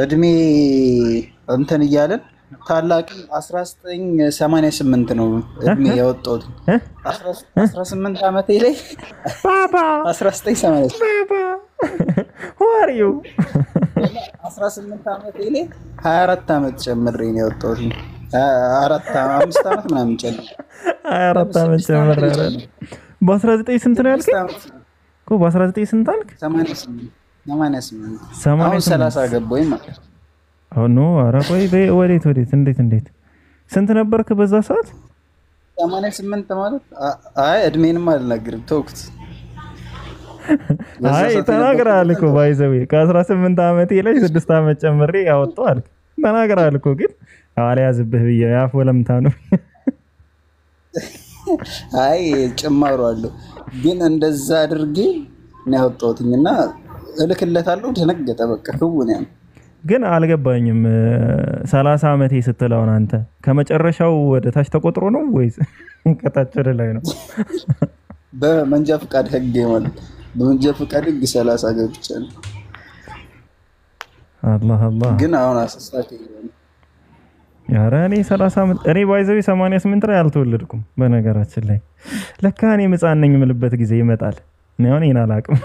እድሜ እንትን እያለን ታላቂ 1988 ነው እድሜ ያወጣሁት 18 ዓመቴ ላይ ባባ 1988 ባባ who are you 18 ዓመቴ ላይ 24 ዓመት ጨምሬ ነው ያወጣሁት 5 ዓመት ምናምን ጨምሬ 24 ዓመት ጨምሬ በ19 ስንት ነው ያልከኝ እኮ በ19 ስንት አልክ 88 አሁን 30 ገባሁኝ ማለት ኖ ኧረ ቆይ ወዴት እንዴት ስንት ነበርክ በዛ ሰዓት 88 ማለት አይ እድሜንም አልነግርም ተውኩት አይ ተናግራል እኮ ባይዘው ከ18 ዓመቴ ላይ 6 ዓመት ጨምሬ ያወጣው አልክ ተናግራል እኮ ግን አልያዝብህ ብዬ ያፍ ወለምታ ነው አይ ጭማሩ አለ ግን እንደዛ አድርጌ ነው ያወጣሁትና እልክለታለሁ ደነገጠ በቃ ክውን ያን ግን አልገባኝም 30 ዓመቴ ስትለው አንተ ከመጨረሻው ወደ ታች ተቆጥሮ ነው ወይስ ከታች ወደ ላይ ነው በመንጃ ፍቃድ ህግ ማለት በመንጃ ፍቃድ ህግ 30 ገብቻለሁ አላህ ግን አሁን አሰስታክ ያረ እኔ 30 ዓመት እኔ ባይዘው 88 ላይ አልተወለድኩም በነገራችን ላይ ለካ እኔ ህፃን ነኝ የምልበት ጊዜ ይመጣል ነው እኔን አላቅም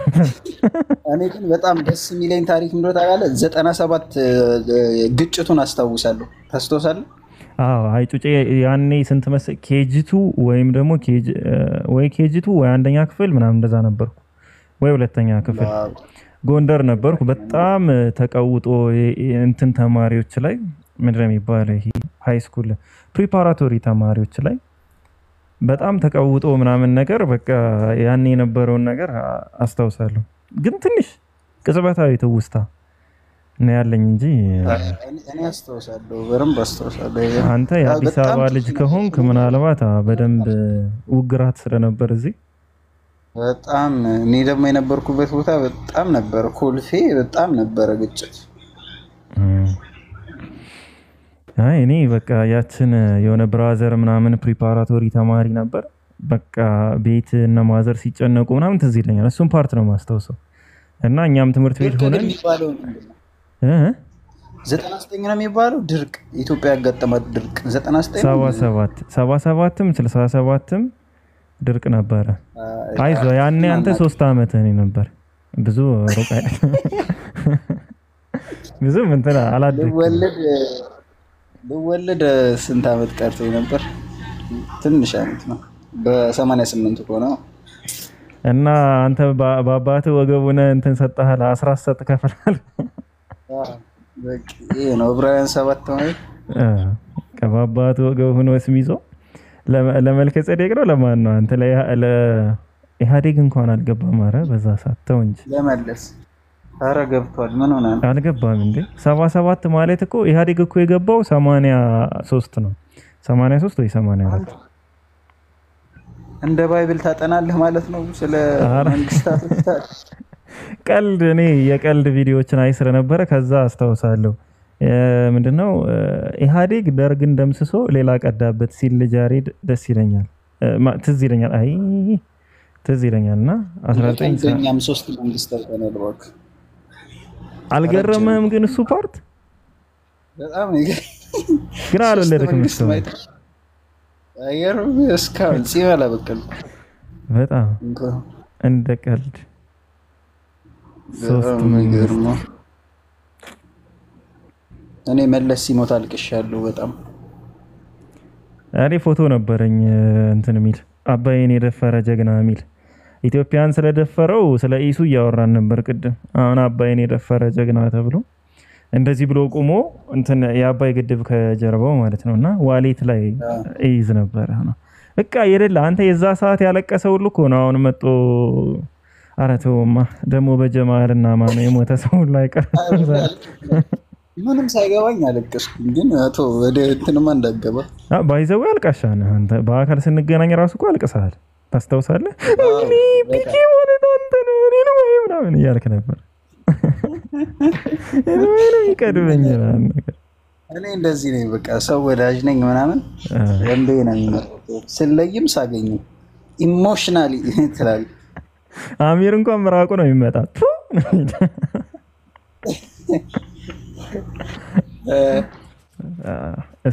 እኔ ግን በጣም ደስ የሚለኝ ታሪክ እንደው ታውቃለህ 97 ግጭቱን አስታውሳለሁ ታስታውሳለህ አዎ አይ ጩጬ ያኔ ስንት መሰለህ ኬጂ2 ወይም ደግሞ ኬጂ2 ወይ አንደኛ ክፍል ምናምን እንደዛ ነበርኩ ወይ ሁለተኛ ክፍል ጎንደር ነበርኩ በጣም ተቀውጦ እንትን ተማሪዎች ላይ ምንድነው የሚባለው ይሄ ሃይ ስኩል ፕሪፓራቶሪ ተማሪዎች ላይ በጣም ተቀውጦ ምናምን ነገር በቃ ያኔ የነበረውን ነገር አስታውሳለሁ ግን ትንሽ ቅጽበታዊ ትውስታ ነው ያለኝ እንጂ እኔ አስታውሳለሁ በረምብ አስታውሳለሁ አንተ የአዲስ አበባ ልጅ ከሆንክ ምናልባት በደንብ ውግራት ስለነበር እዚህ በጣም እኔ ደግሞ የነበርኩበት ቦታ በጣም ነበር ኮልፌ በጣም ነበር ግጭት አይ እኔ በቃ ያችን የሆነ ብራዘር ምናምን ፕሪፓራቶሪ ተማሪ ነበር በቃ ቤት እና ማዘር ሲጨነቁ ምናምን ትዝ ይለኛል እሱን ፓርት ነው ማስተውሰው እና እኛም ትምህርት ቤት ሆነን 99 ነው የሚባለው ድርቅ ኢትዮጵያ ያጋጠማት ድርቅ 99 77ም 67ም ድርቅ ነበረ አይዞ ያኔ አንተ 3 ዓመት ነበር ብዙ ሩቅ አይደለም ብዙ እንትና አላደኩም ልወለድ ስንት ዓመት ቀርቶኝ ነበር ትንሽ ዓመት ነው በ88 ሆነ እና አንተ በአባትህ ወገቡን እንትን ሰጣህ 14 ከፈላል በቃ ይሄ ነው ዕብራውያን 7 ማለት ከአባትህ ወገቡን ወስሚዞ ለመልከ ጼዴቅ ነው ለማን ነው አንተ ለኢህአዴግ እንኳን አልገባም ኧረ በዛ ሰዓት ተው እንጂ ለመለስ ኧረ ገብቷል ምን ሆነ አልገባም እንዴ 77 ማለት እኮ ኢህአዴግ እኮ የገባው 83 ነው 83 ወይ 84 እንደ ባይብል ታጠናለህ ማለት ነው ስለ መንግስታቶች ቀልድ እኔ የቀልድ ቪዲዮዎችን አይ ስለነበረ ከዛ አስታውሳለሁ ምንድነው ኢህአዴግ ደርግን ደምስሶ ሌላ ቀዳበት ሲል ልጅ ያሬድ ደስ ይለኛል ትዝ ይለኛል አይ ትዝ ይለኛልና 19 እኛም 3 መንግስታት ተነልዋክ አልገረመህም ግን እሱ ፓርት በጣም ግን አልወለድክም እሱ አየር እስካሁን ሲበላ በቀል በጣም እንደ ቀልድ 3 መንግስት እኔ መለስ ሲሞት አልቅሻለሁ በጣም እኔ ፎቶ ነበረኝ እንትን ሚል አባይን የደፈረ ጀግና ሚል ኢትዮጵያን ስለደፈረው ስለ ኢሱ እያወራን ነበር ቅድም አሁን አባይን የደፈረ ጀግና ተብሎ እንደዚህ ብሎ ቆሞ እንትን የአባይ ግድብ ከጀርባው ማለት ነውና ዋሌት ላይ ይዝ ነበር ነው በቃ የደለ አንተ የዛ ሰዓት ያለቀሰው ሁሉ እኮ ነው አሁን መጥቶ አረተውማ ደግሞ በጀማልና ማነው የሞተ ሰው ላይ ቀር ምንም ሳይገባኝ አለቀስኩኝ ግን አቶ ወደ እንትንማ እንዳገባ ባይዘው ያልቃሻ ነህ አንተ በአካል ስንገናኝ ራሱ እኮ አልቀሳል ታስታውሳለህ እኔ ቢጂ ወለደ አንተ ነው ምናምን እያልክ ነበር እኔ ይቀድመኛል ነገር እኔ እንደዚህ ነኝ በቃ ሰው ወዳጅ ነኝ ምናምን እንዴ ነው የሚመጣው ስለይም ሳገኝ ኢሞሽናሊ ትላል አሚር እንኳን ምራቁ ነው የሚመጣው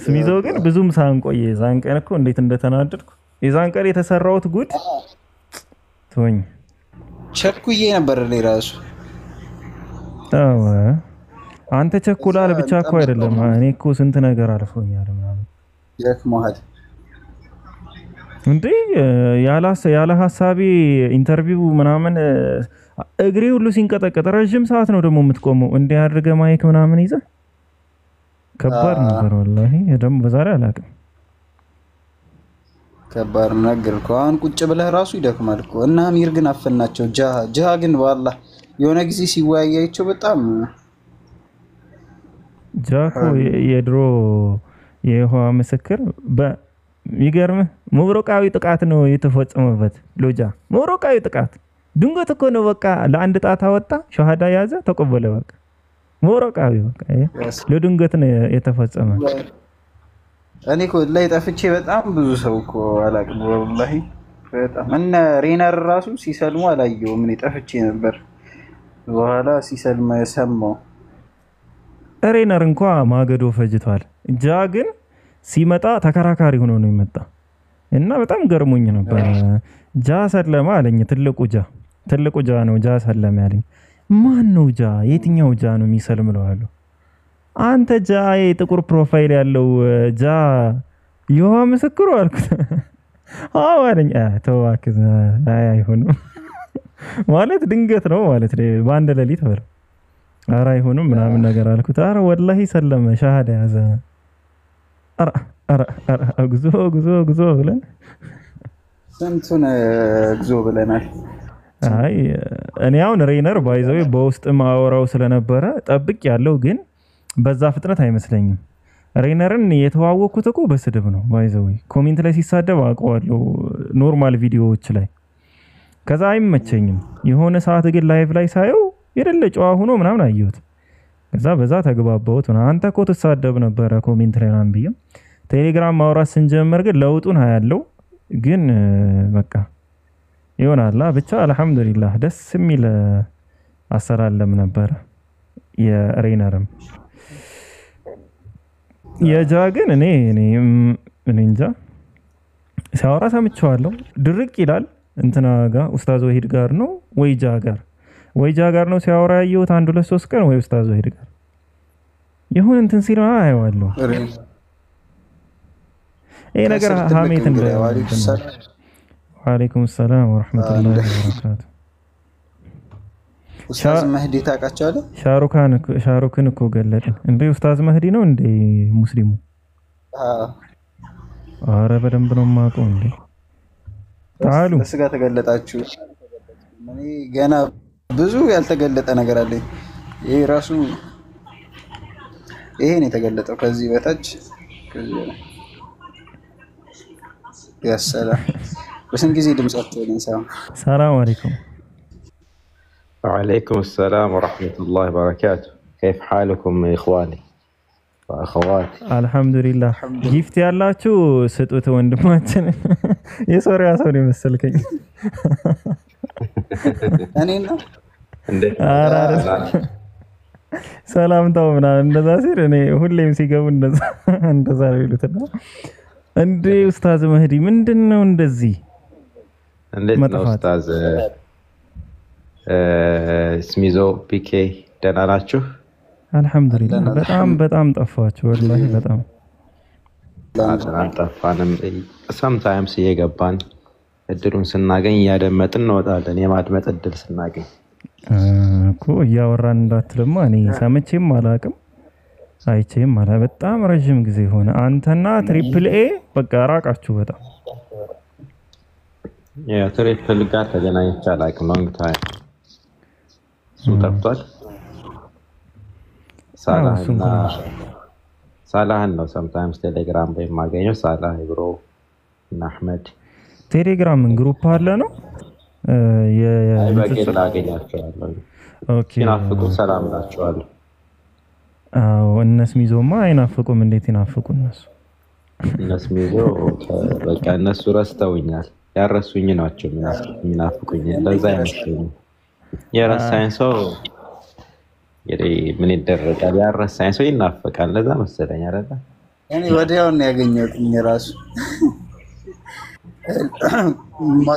ስሚዞ ግን ብዙም ሳንቆይ የዛን ቀን እኮ እንዴት እንደተናደድኩ የዛን ቀን የተሰራውት ጉድ ተወኝ። ቸኩዬ ነበር እኔ ራሱ። አዎ አንተ ቸኩላል ብቻ እኮ አይደለም፣ እኔ እኮ ስንት ነገር አልፎኛል ምናምን ደክሞሃል እንዴ ያለ ሀሳቤ ኢንተርቪው ምናምን እግሬ ሁሉ ሲንቀጠቀጥ ረጅም ሰዓት ነው ደግሞ የምትቆመው እንዴ አድርገህ ማይክ ምናምን ይዘህ ከባድ ነበር ወላሂ። ደግሞ በዛሬ አላውቅም ከባድ ነገር እኮ አሁን ቁጭ ብለህ ራሱ ይደክማል እኮ። እና አሚር ግን አፈናቸው። ጃሃ ግን ዋላ የሆነ ጊዜ ሲወያያቸው በጣም ጃኮ የድሮ የይሖዋ ምስክር በሚገርምህ መብረቃዊ ጥቃት ነው የተፈጸመበት። ሎጃ መብረቃዊ ጥቃት ድንገት እኮ ነው በቃ ለአንድ ጣት አወጣ ሸሃዳ ያዘ ተቀበለ። በቃ መብረቃዊ በቃ ለድንገት ነው የተፈጸመ። እኔ እኮ ላይ ጠፍቼ በጣም ብዙ ሰው እኮ አላውቅም ወላሂ በጣም እነ ሬነር ራሱ ሲሰልሙ አላየሁም። እኔ ጠፍቼ ነበር በኋላ ሲሰልም ሰማሁ። ሬነር እንኳ ማገዶ ፈጅቷል። ጃ ግን ሲመጣ ተከራካሪ ሆኖ ነው የመጣ እና በጣም ገርሞኝ ነበር። ጃ ሰለማ አለኝ። ትልቁ ጃ ነው ጃ ሰለማ ያለኝ። ማን ነው ጃ? የትኛው ጃ ነው የሚሰልም እለዋለሁ። አንተ ጃ የጥቁር ፕሮፋይል ያለው ጃ ይሖዋ ምስክሩ አልኩት። አዎ አለኝ። ተው እባክህ አይሆንም ማለት ድንገት ነው ማለት በአንድ ሌሊት በል ኧረ አይሆንም ምናምን ነገር አልኩት። ኧረ ወላሂ ሰለመ ሻሃዳ ያዘ። ኧረ ጉዞ ብለን ስንቱን ጉዞ ብለናል። አይ እኔ አሁን ሬነር ባይዘው በውስጥ ማወራው ስለነበረ ጠብቅ ያለው ግን በዛ ፍጥነት አይመስለኝም። ሬነርን የተዋወቅኩት እኮ በስድብ ነው ባይዘው ኮሜንት ላይ ሲሳደብ አውቀዋለሁ ኖርማል ቪዲዮዎች ላይ። ከዛ አይመቸኝም። የሆነ ሰዓት ግን ላይቭ ላይ ሳየው የደለ ጨዋ ሆኖ ምናምን አየሁት። ከዛ በዛ ተግባባሁት። አንተ እኮ ትሳደብ ነበረ ኮሜንት ላይ ምናምን ብዬ ቴሌግራም ማውራት ስንጀምር ግን ለውጡን አያለው። ግን በቃ ይሆናል ብቻ አልሐምዱሊላህ ደስ የሚል አሰላለም ነበረ። የሬነርም የጃ ግን እኔ እንጃ ሲያወራ ሰምቼዋለሁ። ድርቅ ይላል እንትና ጋር ኡስታዝ ወሂድ ጋር ነው ወይ ጃ ጋር ነው ሲያወራ ያየሁት 1-2-3 ቀን ወይ ኡስታዝ ወሂድ ጋር ይሁን እንትን ሲል አየዋለሁ። ይሄ ነገር ሀሜት እንደ ወአለይኩም ሰላም ወራህመቱላሂ ወበረካቱ። ኡስታዝ መህዲ ታውቃቸዋለህ? ሻሩክን እኮ ገለጥን እንዴ? ኡስታዝ መህዲ ነው እንዴ ሙስሊሙ? አረ በደንብ ነው የማውቀው እንዴ። ታሉ በስጋ ተገለጣችሁ። እኔ ገና ብዙ ያልተገለጠ ነገር አለ። ይሄ ራሱ ይሄን የተገለጠው ከዚህ በታች ያሰላ በስንት ጊዜ ድምጻቸው ነው። ሰላም አለይኩም وعليكم السلام ورحمة الله وبركاته. كيف حالكم إخواني وأخواتي؟ الحمد لله. ጊፍት ያላችሁ ስጡት ወንድማችን። የሶሪያ ሰው ነው መሰልከኝ። እኔና ሰላምታው ምናምን እንደዛ ሲል እኔ ሁሌም ሲገቡ እንደዛ ነው ይሉትና እንዴ ኡስታዝ መህዲ ምንድነው እንደዚህ? እንዴት ነው ኡስታዝ ስሚዞ ፒኬ ደህና ናችሁ? አልሐምዱሊላህ። በጣም ጠፋችሁ ወላሂ በጣም አልጠፋንም። ሰምታይምስ እየገባን እድሉን ስናገኝ እያደመጥን እንወጣለን። የማድመጥ እድል ስናገኝ እኮ እያወራን እንዳትልማ እኔ ሰምቼም አላቅም አይቼም አላ በጣም ረጅም ጊዜ ሆነ። አንተና ትሪፕል ኤ በቃ ራቃችሁ በጣም። ትሪፕል ጋር ተገናኝቼ አላቅም። ሎንግ ታይም እሱ ጠፍቷል። ሳላህን ነው ሰምታይምስ ቴሌግራም ላይ የማገኘው። ሳላህ ብሮ እና አህመድ ቴሌግራምን ግሩፕ አለ ነው በግል አገኛቸዋለሁ። ሲናፍቁ ሰላም እላቸዋለሁ። እነሱ ሚዞማ አይናፍቁም። እንዴት ይናፍቁ እነሱ? እነሱ ሚዞ በቃ እነሱ ረስተውኛል። ያረሱኝ ናቸው የሚናፍቁኝ። ለዛ አይመስለኝም። የረሳኝ ሰው ምን ይደረጋል? ያረሳኝ ሰው ይናፈቃል። ለዛ መሰለኝ አይደለ? እኔ ወዲያው ነው ያገኘሁት ራሱ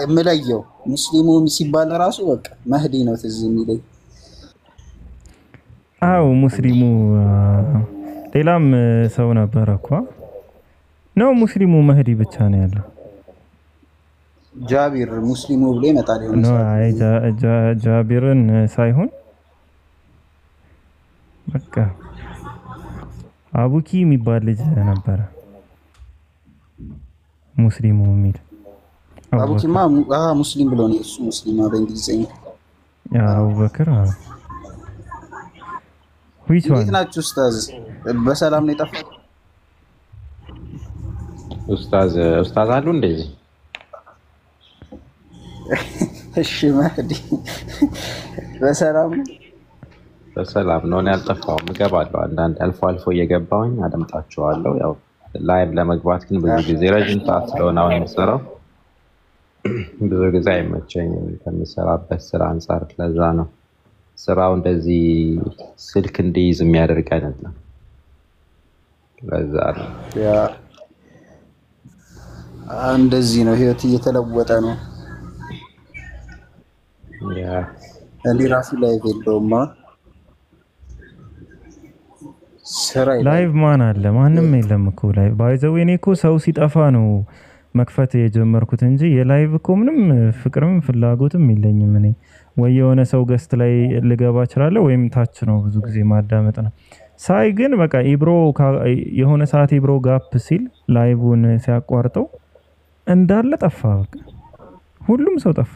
የምለየው ሙስሊሙ ሲባል ራሱ በቃ መህዲ ነው ትዝ የሚለኝ። አው ሙስሊሙ ሌላም ሰው ነበር እኮ ነው። ሙስሊሙ መህዲ ብቻ ነው ያለው። ጃቢር ሙስሊሙ ብሎ ይመጣል ይሆን? ነው አይ ጃቢርን ሳይሆን በቃ አቡኪ የሚባል ልጅ ነበረ ሙስሊሙ የሚል አቡኪማ ሙስሊም ብሎ ነው እሱ ሙስሊማ በእንግሊዘኛ። አቡበክር እንዴት ናችሁ ኡስታዝ? በሰላም ነው የጠፋው? ኡስታዝ አሉ እንደዚህ? እሺ መህዲ በሰላም ነው ያልጠፋው። እገባለሁ አንዳንድ አልፎ አልፎ እየገባሁኝ አደምጣቸዋለሁ። ያው ላይቭ ለመግባት ግን ብዙ ጊዜ ረጅም ሰዓት ስለሆነ አሁን የምሰራው ብዙ ጊዜ አይመቸኝም ከምሰራበት ስራ አንጻር። ለዛ ነው ስራው እንደዚህ ስልክ እንዲይዝ የሚያደርግ አይደለም። ለዛ ነው እንደዚህ ነው ህይወት እየተለወጠ ነው። እኔ ራሱ ላይቭ የለውም ስራ ላይቭ ማን አለ? ማንም የለም እኮ ላይቭ ባይዘው። እኔ እኮ ሰው ሲጠፋ ነው መክፈት የጀመርኩት እንጂ የላይቭ እኮ ምንም ፍቅርም ፍላጎትም የለኝም። እኔ ወይ የሆነ ሰው ገስት ላይ ልገባ እችላለሁ ወይም ታች ነው ብዙ ጊዜ ማዳመጥ ነው። ሳይ ግን በቃ ኢብሮ የሆነ ሰዓት ኢብሮ ጋፕ ሲል ላይቭን ሲያቋርጠው እንዳለ ጠፋ። በቃ ሁሉም ሰው ጠፋ።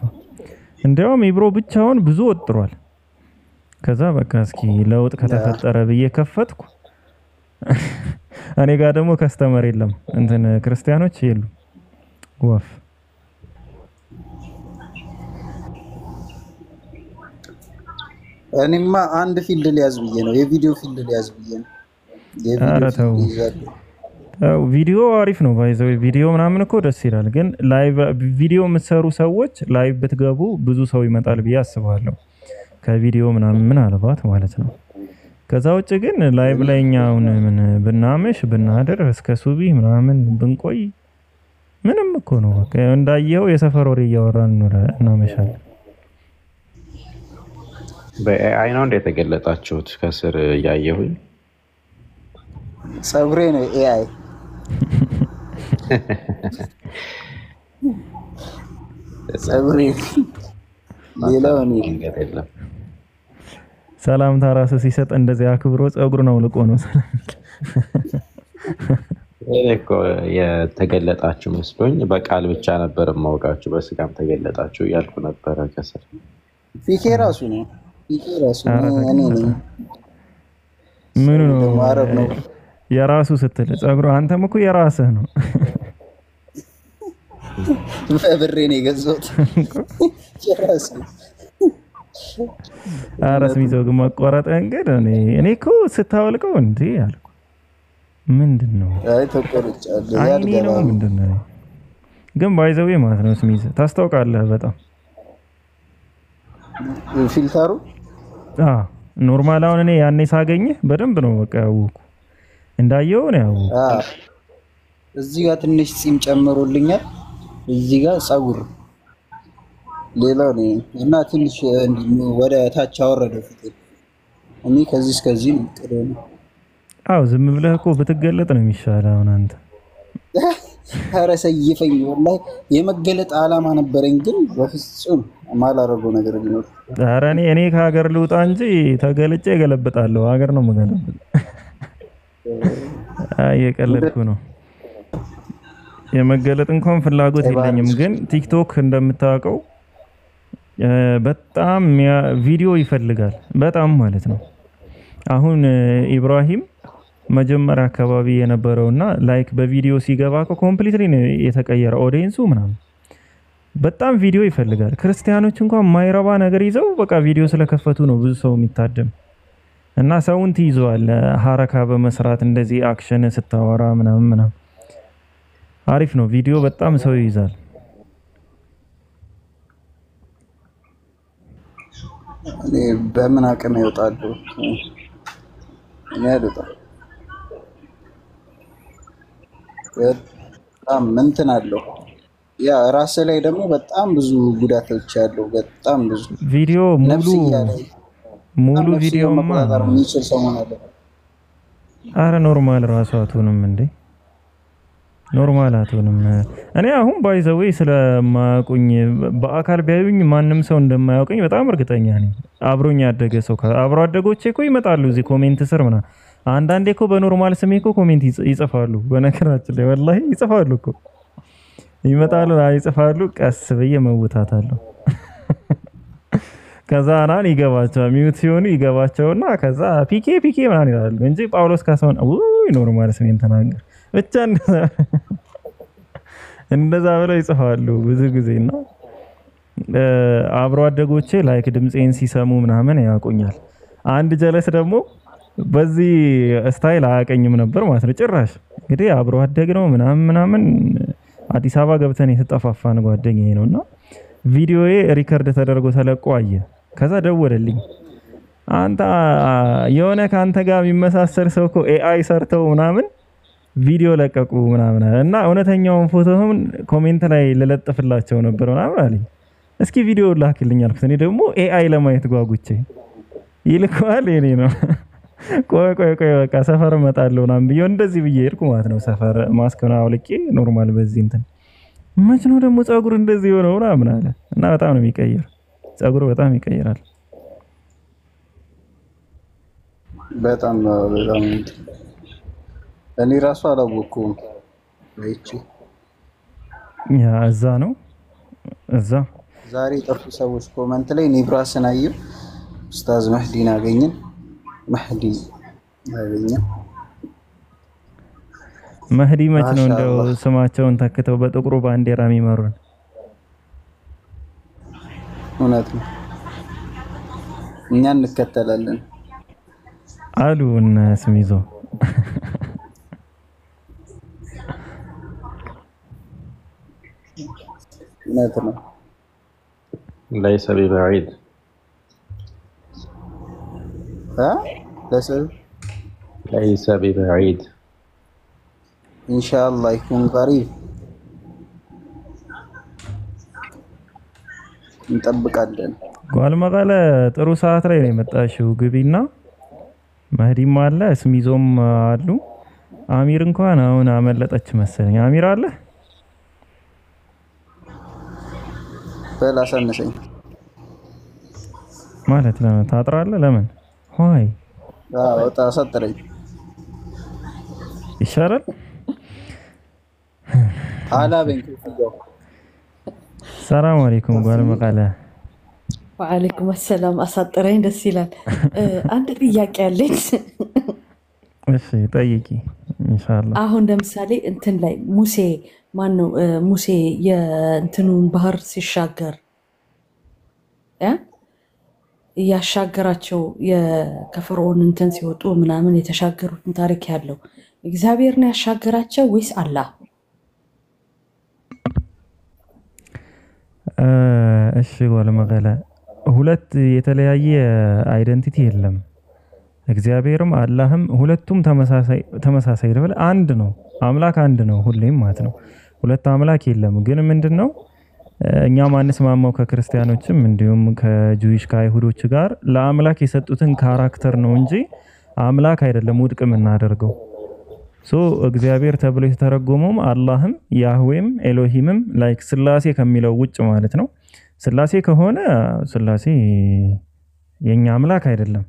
እንዲያውም ኢብሮ ብቻውን ብዙ ወጥሯል። ከዛ በቃ እስኪ ለውጥ ከተፈጠረ ብዬ ከፈትኩ። እኔ ጋር ደግሞ ከስተመር የለም እንትን ክርስቲያኖች የሉ ወፍ እኔማ አንድ ፊልድ ሊያዝ ብዬ ነው፣ የቪዲዮ ፊልድ ሊያዝ ብዬ ነው። ቪዲዮ አሪፍ ነው ባይዘው። ቪዲዮ ምናምን እኮ ደስ ይላል። ግን ላይቭ ቪዲዮ የምትሰሩ ሰዎች ላይቭ ብትገቡ ብዙ ሰው ይመጣል ብዬ አስባለሁ። ከቪዲዮ ምናምን አልባት ማለት ነው። ከዛ ውጭ ግን ላይቭ ላይ እኛውን ምን ብናመሽ ብናድር እስከ ሱቢ ምናምን ብንቆይ ምንም እኮ ነው። በቃ እንዳየው የሰፈር ወሬ እያወራን እናመሻለን። በኤአይ ነው እንደ የተገለጣችሁት? ከስር እያየሁኝ ፀጉሬ ነው ኤአይ። ፀጉሬ ሌላው ነው የለም። ሰላምታ ራሱ ሲሰጥ እንደዚህ አክብሮ ፀጉሩን አውልቆ ነው ሰላም። እኮ የተገለጣችሁ መስሎኝ በቃል ብቻ ነበር የማውቃችሁ፣ በስጋም ተገለጣችሁ እያልኩ ነበረ። ከስር ፊኬ ራሱ ነው እኔ ነኝ። ምን ነው ማረብ ነው የራሱ ስትል ፀጉሩ አንተም እኮ የራስህ ነው። በብሬ ነው የገዛሁት የራሱ። አራስ ሚዘው ግን ማቋረጥ እንግዲህ እኔ እኮ ስታወልቀው እንዴ አልኩ። ምንድነው? አይ ተቆርጫለሁ አይኔ ነው ምንድነው? ግን ባይዘው ማለት ነው ስሚዝ ታስታውቃለህ በጣም ፊልተሩ ኖርማል። አሁን እኔ ያኔ ሳገኝህ በደንብ ነው በቃ ያወኩ እንዳየው ነው ያወኩ። እዚህ ጋር ትንሽ ጺም ጨምሮልኛል፣ እዚህ ጋር ፀጉር ሌላው ነው እና ትንሽ ወደ ታች አወረደው ፊት። እኔ ከዚህ እስከዚህ ነው ጥሩ ነው። ዝም ብለህ እኮ ብትገለጥ ነው የሚሻለው። አሁን አንተ ኧረ ሰይፈኝ ወላሂ የመገለጥ አላማ ነበረኝ፣ ግን በፍጹም ማላረገው ነገር ቢኖር ኧረ እኔ ከሀገር ልውጣ እንጂ ተገልጬ እገለብጣለሁ። ሀገር ነው የምገለብጥ። እየቀለድኩ ነው። የመገለጥ እንኳን ፍላጎት የለኝም። ግን ቲክቶክ እንደምታውቀው በጣም ቪዲዮ ይፈልጋል በጣም ማለት ነው። አሁን ኢብራሂም መጀመሪያ አካባቢ የነበረውና ላይክ በቪዲዮ ሲገባ ኮምፕሊትሊ ነው የተቀየረ ኦዲየንሱ ምናምን። በጣም ቪዲዮ ይፈልጋል። ክርስቲያኖች እንኳን ማይረባ ነገር ይዘው በቃ ቪዲዮ ስለከፈቱ ነው ብዙ ሰው የሚታደም እና ሰውን ትይዘዋል። ሐረካ በመስራት እንደዚህ አክሽን ስታወራ ምናምን አሪፍ ነው። ቪዲዮ በጣም ሰው ይይዛል። እኔ በምን አቅም ይወጣሉ? እኔ አልወጣም። በጣም እንትን አለው። ያ ራስ ላይ ደግሞ በጣም ብዙ ጉዳቶች ያለው በጣም ብዙ ቪዲዮ ሙሉ ቪዲዮማ መቆጣጠር የሚችል ሰው ማለት ነው። አረ ኖርማል ራሱ አትሆንም እንዴ? ኖርማል አትሆንም። እኔ አሁን ባይዘዌ ስለማያውቁኝ በአካል ቢያዩኝ ማንም ሰው እንደማያውቀኝ በጣም እርግጠኛ ነኝ። አብሮኝ ያደገ ሰው አብሮ አደጎቼ እኮ ይመጣሉ እዚህ ኮሜንት ስር ምናምን። አንዳንዴ እኮ በኖርማል ስሜ እኮ ኮሜንት ይጽፋሉ። በነገራችን ላይ ወላሂ ይጽፋሉ እኮ ይመጣሉ፣ ይጽፋሉ። ቀስ ብዬ መውታታለሁ። ከዛ አናን ይገባቸዋል። ሚዩት ሲሆኑ ይገባቸውና ከዛ ፒኬ ምናምን ይላሉ እንጂ ጳውሎስ ካሳሁን ኖርማል ስሜን ተናገር ብቻ እንደዛ ብለው ይጽፋሉ ብዙ ጊዜና አብሮ አደጎቼ ላይክ ድምፄን ሲሰሙ ምናምን ያውቁኛል። አንድ ጀለስ ደግሞ በዚህ ስታይል አያቀኝም ነበር ማለት ነው ጭራሽ። እንግዲህ አብሮ አደግ ነው ምናምን አዲስ አበባ ገብተን የተጠፋፋን ጓደኛዬ ነውና ቪዲዮዬ ሪከርድ ተደርጎ ተለቆ አየ። ከዛ ደወለልኝ። አንተ የሆነ ካንተ ጋር የሚመሳሰል ሰው እኮ ኤአይ ሰርተው ምናምን ቪዲዮ ለቀቁ ምናምን እና እውነተኛውን ፎቶውን ኮሜንት ላይ ልለጥፍላቸው ነበር ምናምን አለኝ። እስኪ ቪዲዮ ላክልኝ አልኩት። እኔ ደግሞ ኤአይ ለማየት ጓጉቼ ይልከዋል። የኔ ነው ቆይ በቃ ሰፈር እመጣለሁ ምናምን ብዬ እንደዚህ ብዬ ሄድኩ ማለት ነው። ሰፈር ማስክን አውልቄ ኖርማል በዚህ እንትን መች ነው ደግሞ ፀጉር እንደዚህ ሆነው ምናምን አለ እና በጣም ነው የሚቀየር ፀጉሩ በጣም ይቀየራል። በጣም እኔ ራሱ አላወኩም። አይቺ ያ እዛ ነው እዛ ዛሬ ጠፉ ሰዎች ኮመንት ላይ ኒብራስን አየሁ። ኡስታዝ መህዲን አገኘን። መህዲ መች ነው እንደው ስማቸውን ተክተው በጥቁሩ ባንዲራ የሚመሩን? እውነት ነው እኛ እንከተላለን አሉ እና ስሚዞ እውነት ነው። ليس ببعيد ليس ببعيد إن شاء الله يكون قريب እንጠብቃለን። ጓል መቀለ ጥሩ ሰዓት ላይ ነው የመጣሽው። ግቢና መህዲም አለ ስሚዞም አሉ። አሚር እንኳን አሁን አመለጠች መሰለኝ። አሚር አለ በላሳነሰኝ ማለት ለምን ታጥራለህ? ለምን ሆይ ወጣ ሰጥረኝ ይሻላል። ሰላም አለይኩም ጓል መቀለ። ወአለይኩም ሰላም። አሳጥረኝ ደስ ይላል። አንድ ጥያቄ አለኝ። እሺ ጠይቂ ኢንሻአላህ። አሁን ለምሳሌ እንትን ላይ ሙሴ የእንትኑን ባህር ሲሻገር እያሻገራቸው ከፈርዖን እንትን ሲወጡ ምናምን የተሻገሩትን ታሪክ ያለው እግዚአብሔር ነው ያሻገራቸው ወይስ አላህ? እሺ ጓል መቀለ ሁለት የተለያየ አይደንቲቲ የለም። እግዚአብሔርም አላህም ሁለቱም ተመሳሳይ ለበለ አንድ ነው። አምላክ አንድ ነው ሁሌም ማለት ነው። ሁለት አምላክ የለም። ግን ምንድነው እኛ ማንስማማው ከክርስቲያኖችም እንዲሁም ከጁዊሽ ከአይሁዶች ጋር ለአምላክ የሰጡትን ካራክተር ነው እንጂ አምላክ አይደለም ውድቅ የምናደርገው። እግዚአብሔር ተብሎ የተተረጎመውም አላህም ያህዌም ኤሎሂምም ላይክ ስላሴ ከሚለው ውጭ ማለት ነው። ስላሴ ከሆነ ስላሴ የኛ አምላክ አይደለም።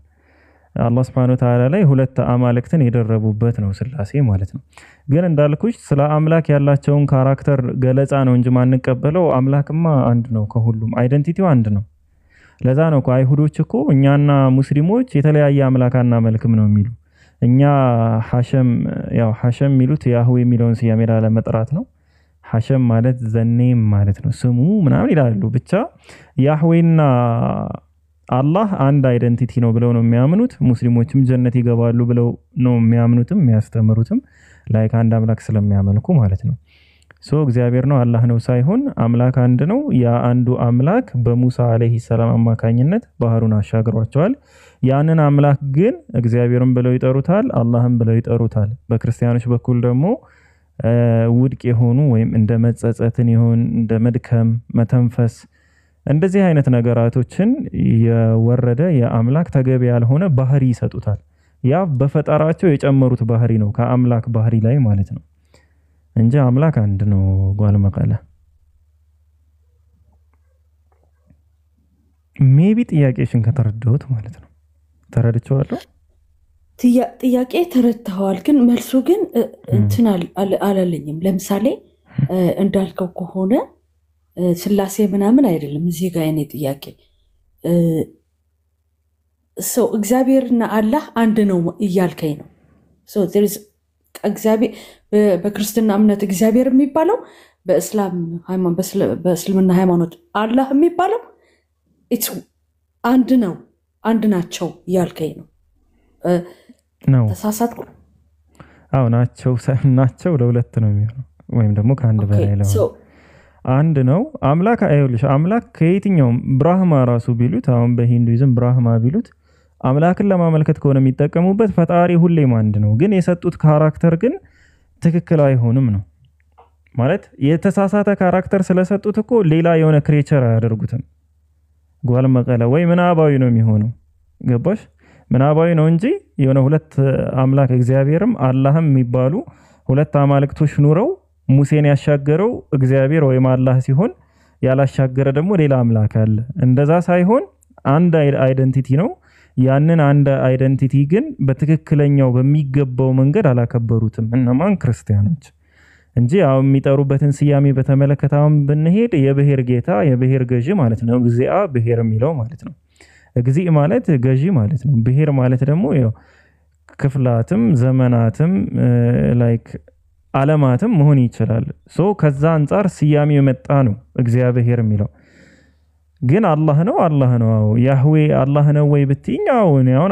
አላህ Subhanahu Wa Ta'ala ላይ ሁለት አማልክትን የደረቡበት ነው ስላሴ ማለት ነው። ግን እንዳልኩሽ ስለ አምላክ ያላቸውን ካራክተር ገለጻ ነው እንጂ ማንቀበለው አምላክማ አንድ ነው። ከሁሉም አይደንቲቲው አንድ ነው። ለዛ ነው አይሁዶች እኮ እኛና ሙስሊሞች የተለያየ አምላካና መልክም ነው የሚሉ። እኛ ሐሸም የሚሉት ያህዌ የሚለውን ስያሜ ለመጥራት ነው። ሐሸም ማለት ዘኔም ማለት ነው ስሙ ምናምን ይላሉ። ብቻ ያህዌና አላህ አንድ አይደንቲቲ ነው ብለው ነው የሚያምኑት። ሙስሊሞችም ጀነት ይገባሉ ብለው ነው የሚያምኑትም የሚያስተምሩትም ላይክ አንድ አምላክ ስለሚያመልኩ ማለት ነው። እግዚአብሔር ነው አላህ ነው ሳይሆን አምላክ አንድ ነው። ያ አንዱ አምላክ በሙሳ አለይሂ ሰላም አማካኝነት ባህሩን አሻግሯቸዋል። ያንን አምላክ ግን እግዚአብሔርን ብለው ይጠሩታል፣ አላህም ብለው ይጠሩታል። በክርስቲያኖች በኩል ደግሞ ውድቅ የሆኑ ወይም እንደ መጸጸትን ይሁን እንደ መድከም፣ መተንፈስ እንደዚህ አይነት ነገራቶችን የወረደ የአምላክ ተገቢ ያልሆነ ባህሪ ይሰጡታል። ያ በፈጠራቸው የጨመሩት ባህሪ ነው ከአምላክ ባህሪ ላይ ማለት ነው እንጂ አምላክ አንድ ነው። ጓል መቀለ ሜቢ ጥያቄሽን ከተረዳሁት ማለት ነው። ተረድቼዋለሁ። ጥያቄ ተረድተዋል፣ ግን መልሱ ግን እንትን አላለኝም። ለምሳሌ እንዳልከው ከሆነ ስላሴ ምናምን አይደለም እዚህ ጋር የኔ ጥያቄ እግዚአብሔርና አላህ አንድ ነው እያልከኝ ነው። እግዚአብሔር በክርስትና እምነት እግዚአብሔር የሚባለው በእስልምና ሃይማኖት አላህ የሚባለው አንድ ነው፣ አንድ ናቸው እያልከኝ ነው። ተሳሳትኩ? አዎ ናቸው ለሁለት ነው የሚሆነው ወይም ደግሞ ከአንድ በላይ ነው። አንድ ነው አምላክ። አይውልሽ አምላክ ከየትኛውም ብራህማ ራሱ ቢሉት አሁን በሂንዱይዝም ብራህማ ቢሉት አምላክን ለማመልከት ከሆነ የሚጠቀሙበት ፈጣሪ ሁሌም አንድ ነው። ግን የሰጡት ካራክተር ግን ትክክል አይሆንም ነው ማለት። የተሳሳተ ካራክተር ስለሰጡት እኮ ሌላ የሆነ ክሬቸር አያደርጉትም። ጓል መቀለ ወይ ምናባዊ ነው የሚሆነው። ገባሽ? ምናባዊ ነው እንጂ የሆነ ሁለት አምላክ እግዚአብሔርም አላህም የሚባሉ ሁለት አማልክቶች ኑረው ሙሴን ያሻገረው እግዚአብሔር ወይም አላህ ሲሆን ያላሻገረ ደግሞ ሌላ አምላክ አለ። እንደዛ ሳይሆን አንድ አይደንቲቲ ነው። ያንን አንድ አይደንቲቲ ግን በትክክለኛው በሚገባው መንገድ አላከበሩትም እነማን? ክርስቲያኖች እንጂ አሁን የሚጠሩበትን ስያሜ በተመለከተ አሁን ብንሄድ የብሔር ጌታ የብሔር ገዢ ማለት ነው። እግዚአ ብሔር የሚለው ማለት ነው። እግዚእ ማለት ገዢ ማለት ነው። ብሔር ማለት ደግሞ ያው ክፍላትም ዘመናትም ላይክ ዓለማትም መሆን ይችላል። ከዛ አንፃር ስያሜ የመጣ ነው እግዚአብሔር የሚለው። ግን አላህ ነው ያህዌ አላህ ነው ወይ ብትኛው ነው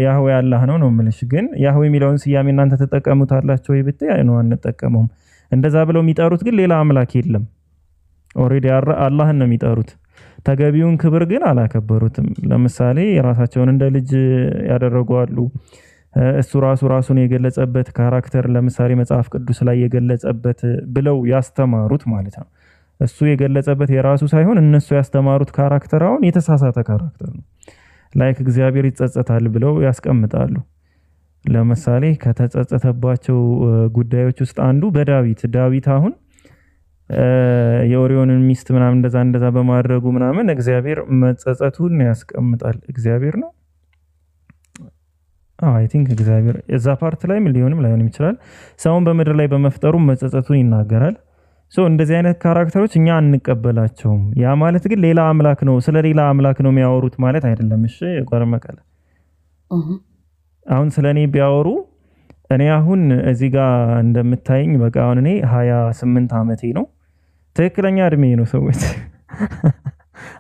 ያህዌ አላህ ነው የምልሽ። ግን ያህዌ የሚለውን ስያሜ እናንተ ተጠቀሙታላችሁ ወይ ብትይ ነው አንጠቀመውም። እንደዛ ብለው የሚጠሩት ግን ሌላ አምላክ የለም። ኦሬዲ አላህን ነው የሚጠሩት። ተገቢውን ክብር ግን አላከበሩትም። ለምሳሌ ራሳቸውን እንደ ልጅ ያደረጉ አሉ። እሱ ራሱን የገለጸበት ካራክተር ለምሳሌ መጽሐፍ ቅዱስ ላይ የገለጸበት ብለው ያስተማሩት ማለት ነው። እሱ የገለጸበት የራሱ ሳይሆን እነሱ ያስተማሩት ካራክተር አሁን የተሳሳተ ካራክተር ነው። ላይክ እግዚአብሔር ይጸጸታል ብለው ያስቀምጣሉ። ለምሳሌ ከተጸጸተባቸው ጉዳዮች ውስጥ አንዱ ዳዊት አሁን የኦሪዮንን ሚስት ምናምን እንደዛ በማድረጉ ምናምን እግዚአብሔር መጸጸቱን ያስቀምጣል። እግዚአብሔር ነው አይ ቲንክ እግዚአብሔር እዛ ፓርት ላይ ሊሆንም ላይሆንም ይችላል። ሰውን በምድር ላይ በመፍጠሩ መጸጸቱን ይናገራል። እንደዚህ አይነት ካራክተሮች እኛ አንቀበላቸውም። ያ ማለት ግን ሌላ አምላክ ነው ስለ ሌላ አምላክ ነው የሚያወሩት ማለት አይደለም። እሺ ጓል መቀለ አሁን ስለኔ ቢያወሩ እኔ አሁን እዚህ ጋር እንደምታየኝ በቃ አሁን እኔ 28 ዓመቴ ነው። ትክክለኛ እድሜ ነው ሰዎች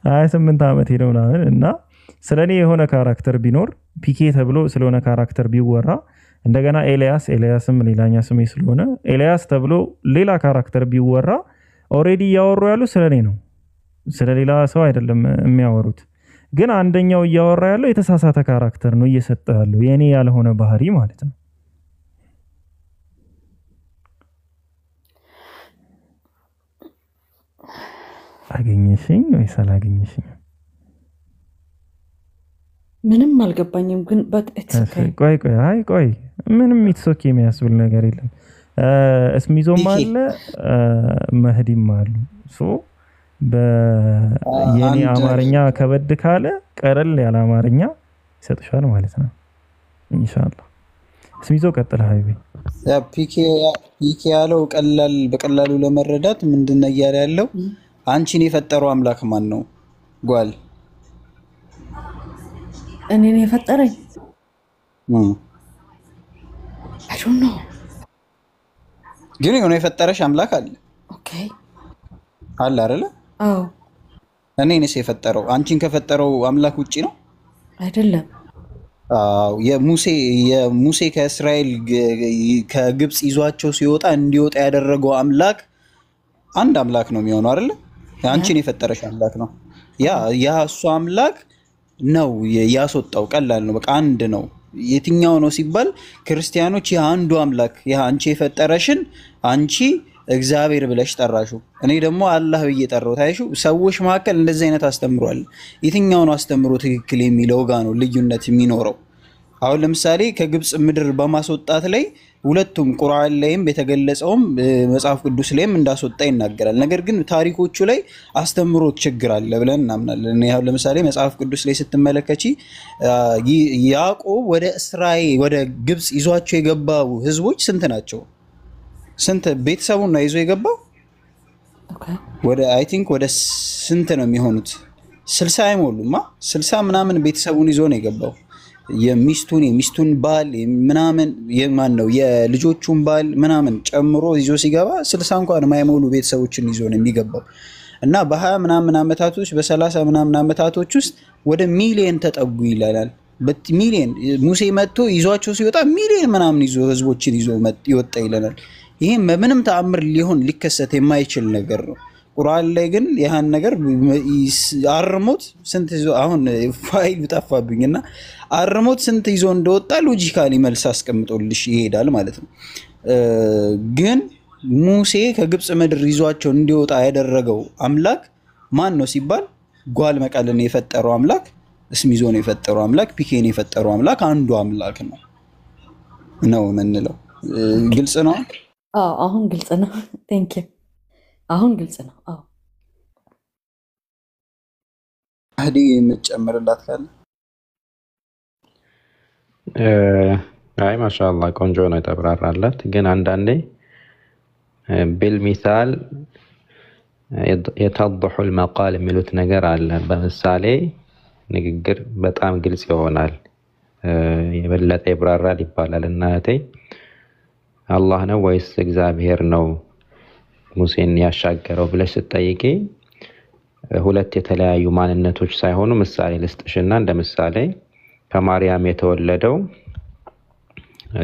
28 ዓመቴ ነው እና ስለኔ የሆነ ካራክተር ቢኖር ፒኬ ተብሎ ስለሆነ ካራክተር ቢወራ እንደገና ኤልያስም ሌላኛ ስሜ ስለሆነ ኤልያስ ተብሎ ሌላ ካራክተር ቢወራ ኦሬዲ እያወሩ ያሉ ስለኔ ነው፣ ስለሌላ ሰው አይደለም የሚያወሩት። ግን አንደኛው እያወራ ያለው የተሳሳተ ካራክተር ነው እየሰጠ ያለው የኔ ያልሆነ ባህሪ ማለት ነው። አገኘሽኝ ወይስ አላገኘሽኝ? ምንም አልገባኝም። ግን ቆይ ምንም ኢትሶኬ የሚያስብል ነገር የለም። እስሚዞም አለ መህዲም አሉ። የኔ አማርኛ ከበድ ካለ ቀለል ያለ አማርኛ ይሰጥሻል ማለት ነው ኢንሻአላህ። እስሚዞ ቀጥል ሀይቤ። ፒኬ ያለው በቀላሉ ለመረዳት ምንድነው እያለ ያለው? አንቺን የፈጠረው አምላክ ማን ነው? ጓል እኔን የፈጠረኝ I don't know። ግን የሆነ የፈጠረሽ አምላክ አለ። ኦኬ አለ አይደለ? አዎ። እኔንስ የፈጠረው አንቺን ከፈጠረው አምላክ ውጪ ነው? አይደለም። አዎ። የሙሴ ከእስራኤል ከግብጽ ይዟቸው ሲወጣ እንዲወጣ ያደረገው አምላክ አንድ አምላክ ነው የሚሆነው አይደለ? አንቺን የፈጠረሽ አምላክ ነው። ያ እሱ አምላክ ነው ያስወጣው። ቀላል ነው፣ በቃ አንድ ነው። የትኛው ነው ሲባል ክርስቲያኖች አንዱ አምላክ አንቺ የፈጠረሽን አንቺ እግዚአብሔር ብለሽ ጠራሹ፣ እኔ ደግሞ አላህ ብዬ ጠራሁት። ታይሹ ሰዎች መካከል እንደዚህ አይነት አስተምሯል። የትኛው ነው አስተምሮ ትክክል የሚለው ጋ ነው ልዩነት የሚኖረው። አሁን ለምሳሌ ከግብፅ ምድር በማስወጣት ላይ ሁለቱም ቁርአን ላይም የተገለጸውም መጽሐፍ ቅዱስ ላይም እንዳስወጣ ይናገራል። ነገር ግን ታሪኮቹ ላይ አስተምሮት ችግር አለ ብለን እናምናለን። ያው ለምሳሌ መጽሐፍ ቅዱስ ላይ ስትመለከቺ ያዕቆብ ወደ እስራኤል ወደ ግብፅ ይዟቸው የገባው ህዝቦች ስንት ናቸው? ስንት ቤተሰቡን ነው ይዞ የገባው? ወደ አይ ቲንክ ወደ ስንት ነው የሚሆኑት? 60 አይሞሉማ። 60 ምናምን ቤተሰቡን ይዞ ነው የገባው። የሚስቱን ባል ምናምን የማን ነው የልጆቹን ባል ምናምን ጨምሮ ይዞ ሲገባ 60 እንኳን የማይሞሉ ቤተሰቦችን ይዞ ነው የሚገባው። እና በ20 ምናምን አመታቶች በ30 ምናምን አመታቶች ውስጥ ወደ ሚሊየን ተጠጉ ይላል። ሚሊየን ሙሴ መጥቶ ይዟቸው ሲወጣ ሚሊየን ምናምን ይዞ ህዝቦችን ይዞ ይወጣ ይለናል። ይሄም በምንም ተአምር ሊከሰት የማይችል ነገር ነው። ቁርአን ላይ ግን ይሄን ነገር አርሞት ስንት ይዞ አሁን ፋይሉ ጠፋብኝና አርሞት ስንት ይዞ እንደወጣ ሎጂካሊ መልስ አስቀምጦልሽ ይሄዳል ማለት ነው። ግን ሙሴ ከግብፅ ምድር ይዟቸው እንዲወጣ ያደረገው አምላክ ማን ነው ሲባል ጓል መቀልን የፈጠረው አምላክ፣ እስሚዞን የፈጠረው አምላክ፣ ፒኬን የፈጠረው አምላክ አንዱ አምላክ ነው የምንለው። ግልጽ ነው? አዎ አሁን ግልጽ ነው። ቴንክ ዩ። አሁን ግልጽ ነው። አዎ አዲ የምትጨምርላት ካለ? አይ ማሻአላህ ቆንጆ ነው የተብራራላት። ግን አንዳንዴ بالمثال يتضح المقال የሚሉት ነገር አለ። በምሳሌ ንግግር በጣም ግልጽ ይሆናል፣ የበለጠ ይብራራል ይባላል። እናቴ አላህ ነው ወይስ እግዚአብሔር ነው ሙሴን ያሻገረው ብለሽ ስትጠይቂ ሁለት የተለያዩ ማንነቶች ሳይሆኑ ምሳሌ ልስጥሽና እንደ ምሳሌ ከማርያም የተወለደው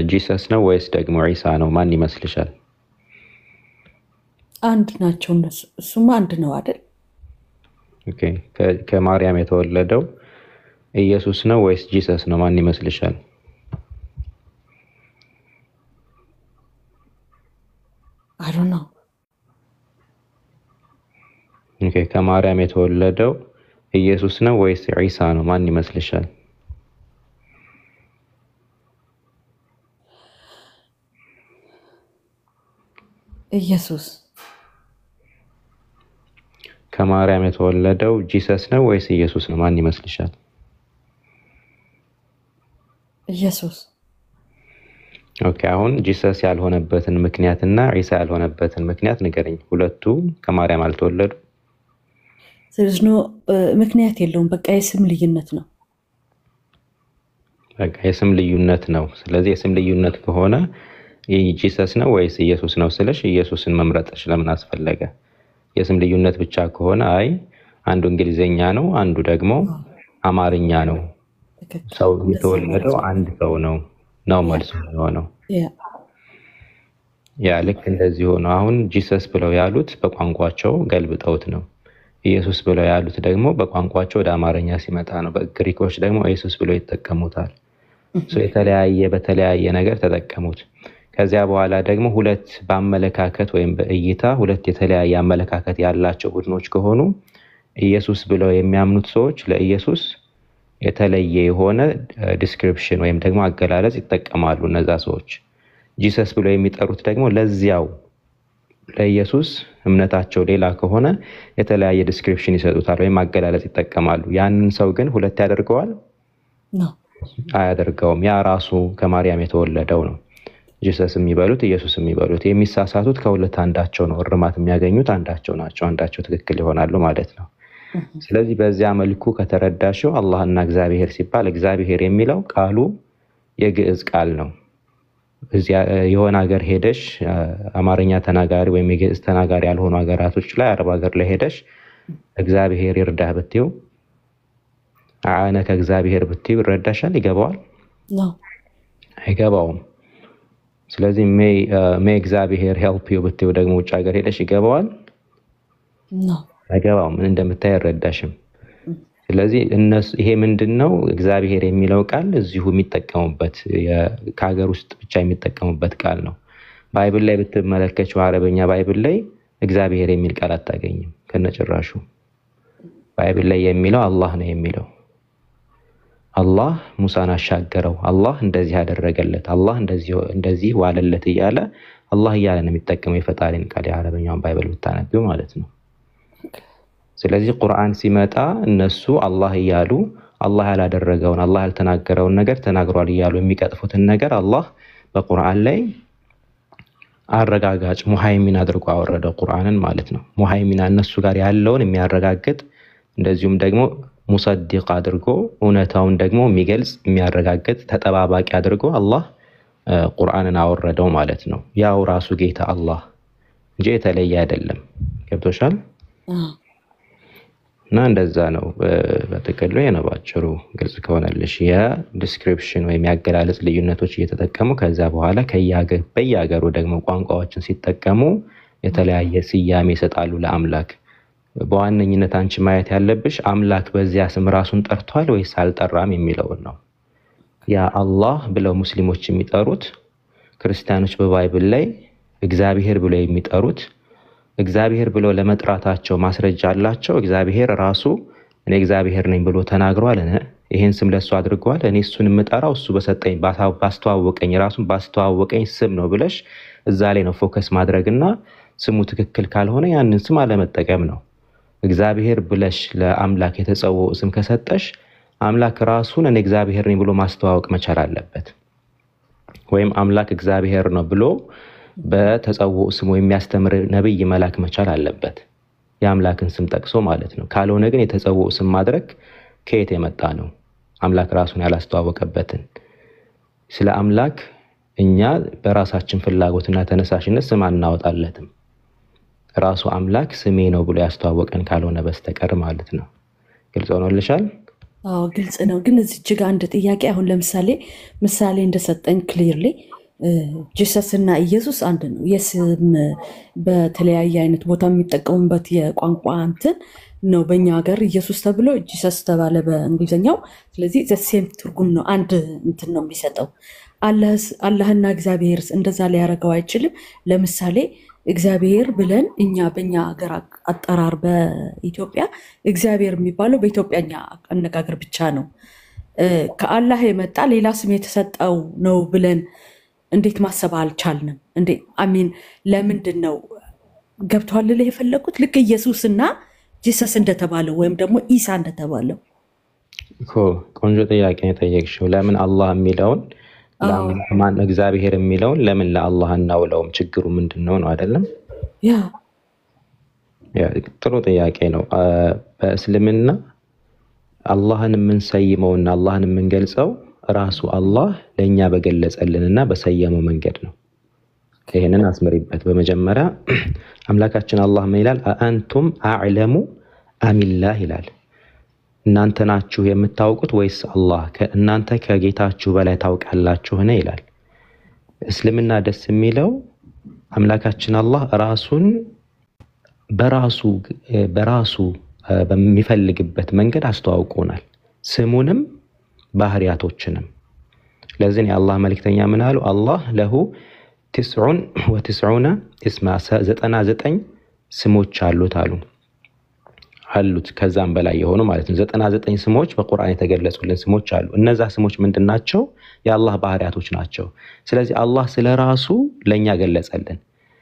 ጂሰስ ነው ወይስ ደግሞ ዒሳ ነው? ማን ይመስልሻል? አንድ ናቸው እነሱ። እሱማ አንድ ነው አይደል? ኦኬ። ከማርያም የተወለደው ኢየሱስ ነው ወይስ ጂሰስ ነው? ማን ይመስልሻል? አይ ዶንት ኖ። ኦኬ። ከማርያም የተወለደው ኢየሱስ ነው ወይስ ዒሳ ነው? ማን ይመስልሻል? ኢየሱስ። ከማርያም የተወለደው ጂሰስ ነው ወይስ ኢየሱስ ነው? ማን ይመስልሻል? ኢየሱስ። ኦኬ። አሁን ጂሰስ ያልሆነበትን ምክንያትና ዒሳ ያልሆነበትን ምክንያት ንገረኝ። ሁለቱ ከማርያም አልተወለዱ። ስለዚህ ነው ምክንያት የለውም። በቃ የስም ልዩነት ነው። በቃ የስም ልዩነት ነው። ስለዚህ የስም ልዩነት ከሆነ ጂሰስ ነው ወይስ ኢየሱስ ነው ስልሽ ኢየሱስን መምረጥሽ ለምን አስፈለገ? የስም ልዩነት ብቻ ከሆነ አይ አንዱ እንግሊዘኛ ነው አንዱ ደግሞ አማርኛ ነው፣ ሰው የተወለደው አንድ ሰው ነው መልሱ የሆነው። ያ ልክ እንደዚህ ሆኖ አሁን ጂሰስ ብለው ያሉት በቋንቋቸው ገልብጠውት ነው። ኢየሱስ ብለው ያሉት ደግሞ በቋንቋቸው ወደ አማርኛ ሲመጣ ነው። በግሪኮች ደግሞ ኢየሱስ ብለው ይጠቀሙታል። በተለያየ ነገር ተጠቀሙት። ከዚያ በኋላ ደግሞ ሁለት በአመለካከት ወይም በእይታ ሁለት የተለያየ አመለካከት ያላቸው ቡድኖች ከሆኑ ኢየሱስ ብለው የሚያምኑት ሰዎች ለኢየሱስ የተለየ የሆነ ዲስክሪፕሽን ወይም ደግሞ አገላለጽ ይጠቀማሉ እነዛ ሰዎች። ጂሰስ ብለው የሚጠሩት ደግሞ ለዚያው ለኢየሱስ እምነታቸው ሌላ ከሆነ የተለያየ ዲስክሪፕሽን ይሰጡታል ወይም አገላለጽ ይጠቀማሉ። ያንን ሰው ግን ሁለት ያደርገዋል? አያደርገውም። ያ ራሱ ከማርያም የተወለደው ነው ጂሰስ የሚበሉት ኢየሱስ የሚበሉት። የሚሳሳቱት ከሁለት አንዳቸው ነው። እርማት የሚያገኙት አንዳቸው ናቸው። አንዳቸው ትክክል ይሆናሉ ማለት ነው። ስለዚህ በዚያ መልኩ ከተረዳሽው አላህና እግዚአብሔር ሲባል እግዚአብሔር የሚለው ቃሉ የግዕዝ ቃል ነው። የሆነ ሀገር ሄደሽ አማርኛ ተናጋሪ ወይም የግዕዝ ተናጋሪ ያልሆኑ ሀገራቶች ላይ አረብ ሀገር ላይ ሄደሽ እግዚአብሔር ይርዳህ ብትይው አነ ከእግዚአብሔር ብትይው ይረዳሻል? ይገባዋል? አይገባውም። ስለዚህ ሜይ እግዚአብሔር ሄልፕ ዩ ብትይው ደግሞ ውጭ ሀገር ሄደሽ ይገባዋል? አይገባው ምን እንደምታይ አይረዳሽም። ስለዚህ እነሱ ይሄ ምንድነው እግዚአብሔር የሚለው ቃል እዚሁ የሚጠቀሙበት ከሀገር ውስጥ ብቻ የሚጠቀሙበት ቃል ነው። ባይብል ላይ ብትመለከችው አረበኛ ባይብል ላይ እግዚአብሔር የሚል ቃል አታገኝም ከነጭራሹ። ባይብል ላይ የሚለው አላህ ነው የሚለው። አላህ ሙሳን አሻገረው፣ አላህ እንደዚህ ያደረገለት፣ አላህ እንደዚህ ዋለለት እያለ አላህ እያለ ነው የሚጠቀመው የፈጣሪን ቃል የአረበኛውን ባይብል ብታነቢው ማለት ነው። ስለዚህ ቁርአን ሲመጣ እነሱ አላህ እያሉ አላህ ያላደረገውን አላህ ያልተናገረውን ነገር ተናግሯል እያሉ የሚቀጥፉትን ነገር አላህ በቁርአን ላይ አረጋጋጭ ሙሃይሚን አድርጎ አወረደው ቁርአንን ማለት ነው። ሙሃይሚና እነሱ ጋር ያለውን የሚያረጋግጥ እንደዚሁም ደግሞ ሙሰዲቅ አድርጎ እውነታውን ደግሞ የሚገልጽ የሚያረጋግጥ ተጠባባቂ አድርጎ አላህ ቁርአንን አወረደው ማለት ነው። ያው ራሱ ጌታ አላህ እንጂ የተለየ አይደለም። ገብቶሻል? እና እንደዛ ነው በጥቅሉ የነባጭሩ ግልጽ ከሆነልሽ የዲስክሪፕሽን ወይም ያገላለጽ ልዩነቶች እየተጠቀሙ ከዛ በኋላ በየሀገሩ ደግሞ ቋንቋዎችን ሲጠቀሙ የተለያየ ስያሜ ይሰጣሉ ለአምላክ። በዋነኝነት አንቺ ማየት ያለብሽ አምላክ በዚያ ስም ራሱን ጠርቷል ወይስ አልጠራም የሚለውን ነው። ያ አላህ ብለው ሙስሊሞች የሚጠሩት፣ ክርስቲያኖች በባይብል ላይ እግዚአብሔር ብለው የሚጠሩት፣ እግዚአብሔር ብለው ለመጥራታቸው ማስረጃ አላቸው። እግዚአብሔር ራሱ እኔ እግዚአብሔር ነኝ ብሎ ተናግሯል። ይሄን ስም ለሱ አድርጓል። እኔ እሱን የምጠራው እሱ በሰጠኝ ባስተዋወቀኝ ራሱን ባስተዋወቀኝ ስም ነው ብለሽ እዛ ላይ ነው ፎከስ ማድረግና ስሙ ትክክል ካልሆነ ያንን ስም አለመጠቀም ነው። እግዚአብሔር ብለሽ ለአምላክ የተጸውዖ ስም ከሰጠሽ አምላክ ራሱን እኔ እግዚአብሔር ነኝ ብሎ ማስተዋወቅ መቻል አለበት። ወይም አምላክ እግዚአብሔር ነው ብሎ በተጸውዖ ስሙ የሚያስተምር ነብይ መላክ መቻል አለበት፣ የአምላክን ስም ጠቅሶ ማለት ነው። ካልሆነ ግን የተጸውዖ ስም ማድረግ ከየት የመጣ ነው? አምላክ ራሱን ያላስተዋወቀበትን። ስለ አምላክ እኛ በራሳችን ፍላጎትና ተነሳሽነት ስም አናወጣለትም። ራሱ አምላክ ስሜ ነው ብሎ ያስተዋወቀን ካልሆነ በስተቀር ማለት ነው። ግልጽ ሆኖልሻል? አዎ ግልጽ ነው። ግን እዚች ጋር አንድ ጥያቄ፣ አሁን ለምሳሌ ምሳሌ እንደሰጠኝ ክሊርሊ ጂሰስ እና ኢየሱስ አንድ ነው። የስም በተለያየ አይነት ቦታ የሚጠቀሙበት የቋንቋ እንትን ነው። በእኛ ሀገር ኢየሱስ ተብሎ ጂሰስ ተባለ በእንግሊዝኛው። ስለዚህ ዘሴም ትርጉም ነው፣ አንድ እንትን ነው የሚሰጠው። አላህና እግዚአብሔርስ እንደዛ ሊያደርገው አይችልም? ለምሳሌ እግዚአብሔር ብለን እኛ በእኛ ሀገር አጠራር በኢትዮጵያ እግዚአብሔር የሚባለው በኢትዮጵያኛ አነጋገር ብቻ ነው። ከአላህ የመጣ ሌላ ስም የተሰጠው ነው ብለን እንዴት ማሰብ አልቻልንም? አሚን ለምንድን ነው ገብቷል ልል የፈለኩት? ልክ ኢየሱስና ጂሰስ እንደተባለው ወይም ደግሞ ኢሳ እንደተባለው። ቆንጆ ጥያቄ የጠየቅሽው። ለምን አላህ የሚለውን ማን እግዚአብሔር የሚለውን ለምን ለአላህ እናውለውም? ችግሩ ምንድነው ነው አይደለም? ያ ጥሩ ጥያቄ ነው። በእስልምና አላህን የምንሰይመውና አላህን የምንገልጸው ራሱ አላህ ለኛ በገለጸልንና በሰየመው መንገድ ነው። ይሄንን አስመሪበት። በመጀመሪያ አምላካችን አላህ ምን ይላል? አአንቱም አዕለሙ አሚላህ ይላል። እናንተ ናችሁ የምታውቁት ወይስ አላህ? እናንተ ከጌታችሁ በላይ ታውቃላችሁን ይላል። እስልምና ደስ የሚለው አምላካችን አላህ ራሱን በራሱ በሚፈልግበት መንገድ አስተዋውቆናል፣ ስሙንም ባህሪያቶችንም። ለዚህ የአላህ መልእክተኛ ምን አሉ? አላህ ለሁ 99 እስማ 99 ስሞች አሉት አሉት ከዛም በላይ የሆኑ ማለት ነው። 99 ስሞች በቁርአን የተገለጹልን ስሞች አሉ። እነዛ ስሞች ምንድናቸው? የአላህ ባህሪያቶች ናቸው። ስለዚህ አላህ ስለራሱ ለኛ ገለጸልን።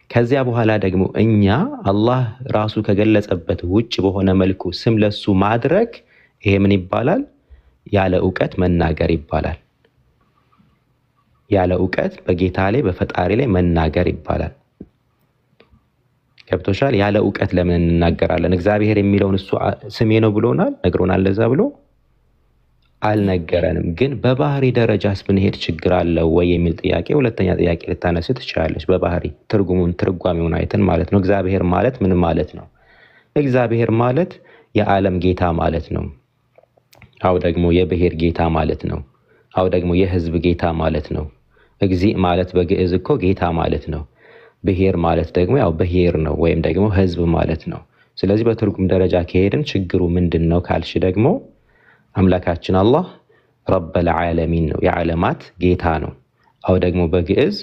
ከዚያ በኋላ ደግሞ እኛ አላህ ራሱ ከገለጸበት ውጭ በሆነ መልኩ ስም ለሱ ማድረግ ይሄ ምን ይባላል? ያለ ዕውቀት መናገር ይባላል። ያለ ዕውቀት በጌታ ላይ በፈጣሪ ላይ መናገር ይባላል። ገብቶሻል? ያለ ዕውቀት ለምን እንናገራለን? እግዚአብሔር የሚለውን እሱ ስሜ ነው ብሎናል፣ ነግሮናል። ለዛ ብሎ አልነገረንም። ግን በባህሪ ደረጃስ ብንሄድ ችግር አለው ወይ የሚል ጥያቄ ሁለተኛ ጥያቄ ልታነሱ ትችላለች። በባህሪ ትርጓሜውን አይተን ማለት ነው። እግዚአብሔር ማለት ምን ማለት ነው? እግዚአብሔር ማለት የዓለም ጌታ ማለት ነው። አው ደግሞ የብሔር ጌታ ማለት ነው። አው ደግሞ የህዝብ ጌታ ማለት ነው። እግዚእ ማለት በግዕዝ እኮ ጌታ ማለት ነው። ብሔር ማለት ደግሞ ያው ብሔር ነው ወይም ደግሞ ህዝብ ማለት ነው። ስለዚህ በትርጉም ደረጃ ከሄድን ችግሩ ምንድነው ካልሽ ደግሞ አምላካችን አላህ ረበል ዓለሚን ነው፣ የዓለማት ጌታ ነው። አው ደግሞ በግዕዝ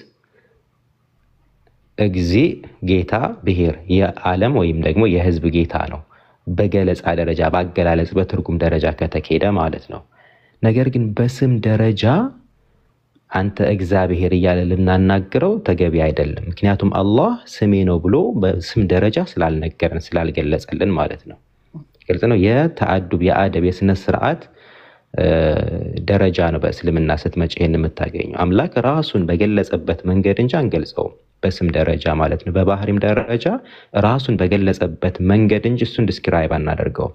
እግዚ ጌታ ብሔር የዓለም ወይም ደግሞ የህዝብ ጌታ ነው በገለጻ ደረጃ ባገላለጽ በትርጉም ደረጃ ከተከሄደ ማለት ነው። ነገር ግን በስም ደረጃ አንተ እግዚአብሔር እያለ ልናናግረው ተገቢ አይደለም። ምክንያቱም አላህ ስሜ ነው ብሎ በስም ደረጃ ስላልነገረን ስላልገለጸልን ማለት ነው። ግልጽ ነው። የተአዱብ የአደብ የስነ ስርዓት ደረጃ ነው በእስልምና ስትመጪ ይሄን የምታገኘው። አምላክ ራሱን በገለጸበት መንገድ እንጂ አንገልጸውም በስም ደረጃ ማለት ነው። በባህሪም ደረጃ ራሱን በገለጸበት መንገድ እንጂ እሱን ዲስክራይብ አናደርገው።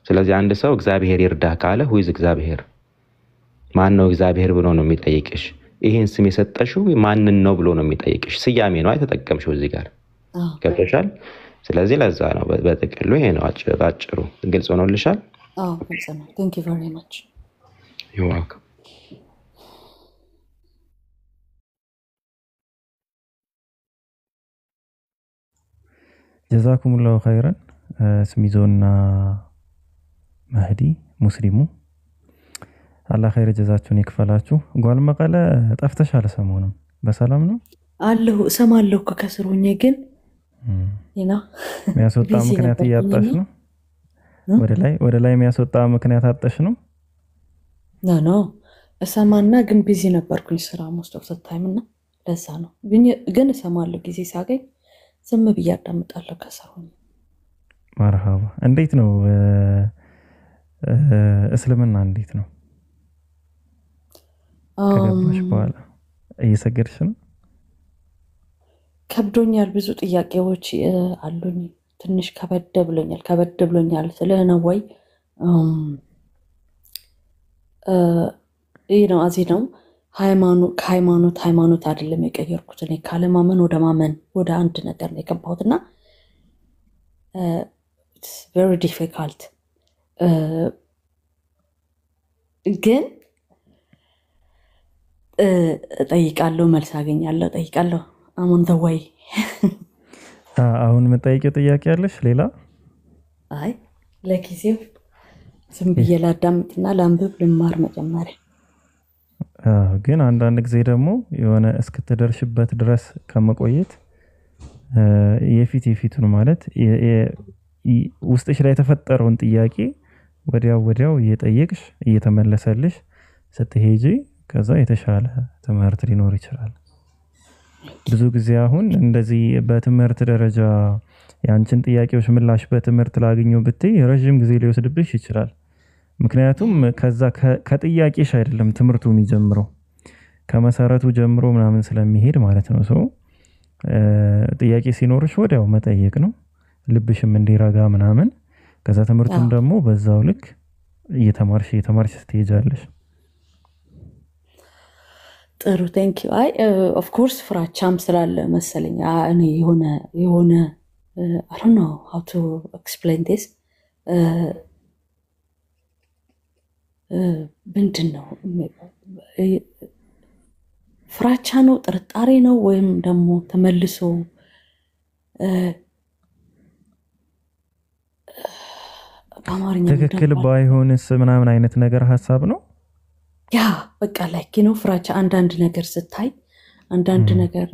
ስለዚህ አንድ ሰው እግዚአብሔር ይርዳ ካለ ሁይዝ እግዚአብሔር ማን ነው እግዚአብሔር ብሎ ነው የሚጠይቅሽ። ይሄን ስም የሰጠሽው ማንን ነው ብሎ ነው የሚጠይቅሽ። ስያሜ ነው አይተጠቀምሽው እዚህ ጋር ከተሻል። ስለዚህ ለዛ ነው በጥቅሉ ይሄ ነው አጭሩ። ግልጽ ሆኖልሻል? አዎ ግልጽ ነው። Thank you very much. You're welcome. ጀዛኩሙላሁ ኸይረን። ስሚዞና መህዲ ሙስሊሙ አላህ ኸይር ጀዛችሁን ይክፈላችሁ። ጓል መቀለ ጠፍተሻል ሰሞኑን በሰላም ነው? አለሁ እሰማለሁ ከስር ሆኜ ግን የሚያስወጣ ምክንያት እያጣሽ ነው? ወደ ላይ የሚያስወጣ ምክንያት አጣሽ ነው? ኖ እሰማና ግን ቢዚ ነበርኩኝ ስራ most of the time እና ለዛ ነው። ግን እሰማለሁ ጊዜ ሳገኝ ዝም ብዬ አዳምጣለሁ ከስር ሆኜ። መርሃባ። እንዴት ነው እስልምና እንዴት ነው? ከገባሽ በኋላ እየሰገድሽ ነው? ከብዶኛል። ብዙ ጥያቄዎች አሉኝ። ትንሽ ከበድ ብሎኛል ስለህ ነው ወይ ነው አዚ ነው ሃይማኖት አይደለም የቀየርኩት። እኔ ካለማመን ወደ ማመን ወደ አንድ ነገር ነው የገባሁትና it's very difficult ግን ጠይቃለሁ መልስ አገኛለሁ። ጠይቃለሁ I'm on the way። አሁን የምጠይቀው ጥያቄ አለሽ ሌላ? አይ ለጊዜው ዝም ብዬ ላዳምጥና ላንብብ ልማር መጀመሪያ። ግን አንዳንድ ጊዜ ደግሞ የሆነ እስክትደርሽበት ድረስ ከመቆየት የፊቱን ማለት ውስጥሽ ላይ የተፈጠረውን ጥያቄ ወዲያው እየጠየቅሽ እየተመለሰልሽ ስትሄጂ ከዛ የተሻለ ትምህርት ሊኖር ይችላል። ብዙ ጊዜ አሁን እንደዚህ በትምህርት ደረጃ ያንቺን ጥያቄዎች ምላሽ በትምህርት ላገኘው ብትይ ረጅም ጊዜ ሊወስድብሽ ይችላል። ምክንያቱም ከዛ ከጥያቄሽ አይደለም ትምህርቱ የሚጀምረው ከመሰረቱ ጀምሮ ምናምን ስለሚሄድ ማለት ነው። ሰው ጥያቄ ሲኖርሽ ወዲያው መጠየቅ ነው ልብሽም እንዲረጋ ምናምን። ከዛ ትምህርቱን ደግሞ በዛው ልክ እየተማርሽ ስትሄጃለሽ። ጥሩ ቴንክ ዩ። አይ ኦፍ ኮርስ ፍራቻም ስላለ መሰለኝ እኔ የሆነ I don't know how to explain this ምንድን ነው ፍራቻ ነው ጥርጣሬ ነው ወይም ደግሞ ተመልሶ በአማርኛ ትክክል ባይሆንስ ምናምን አይነት ነገር ሀሳብ ነው። ያ በቃ ላይክ ነው ፍራቻ አንዳንድ ነገር ስታይ አንዳንድ ነገር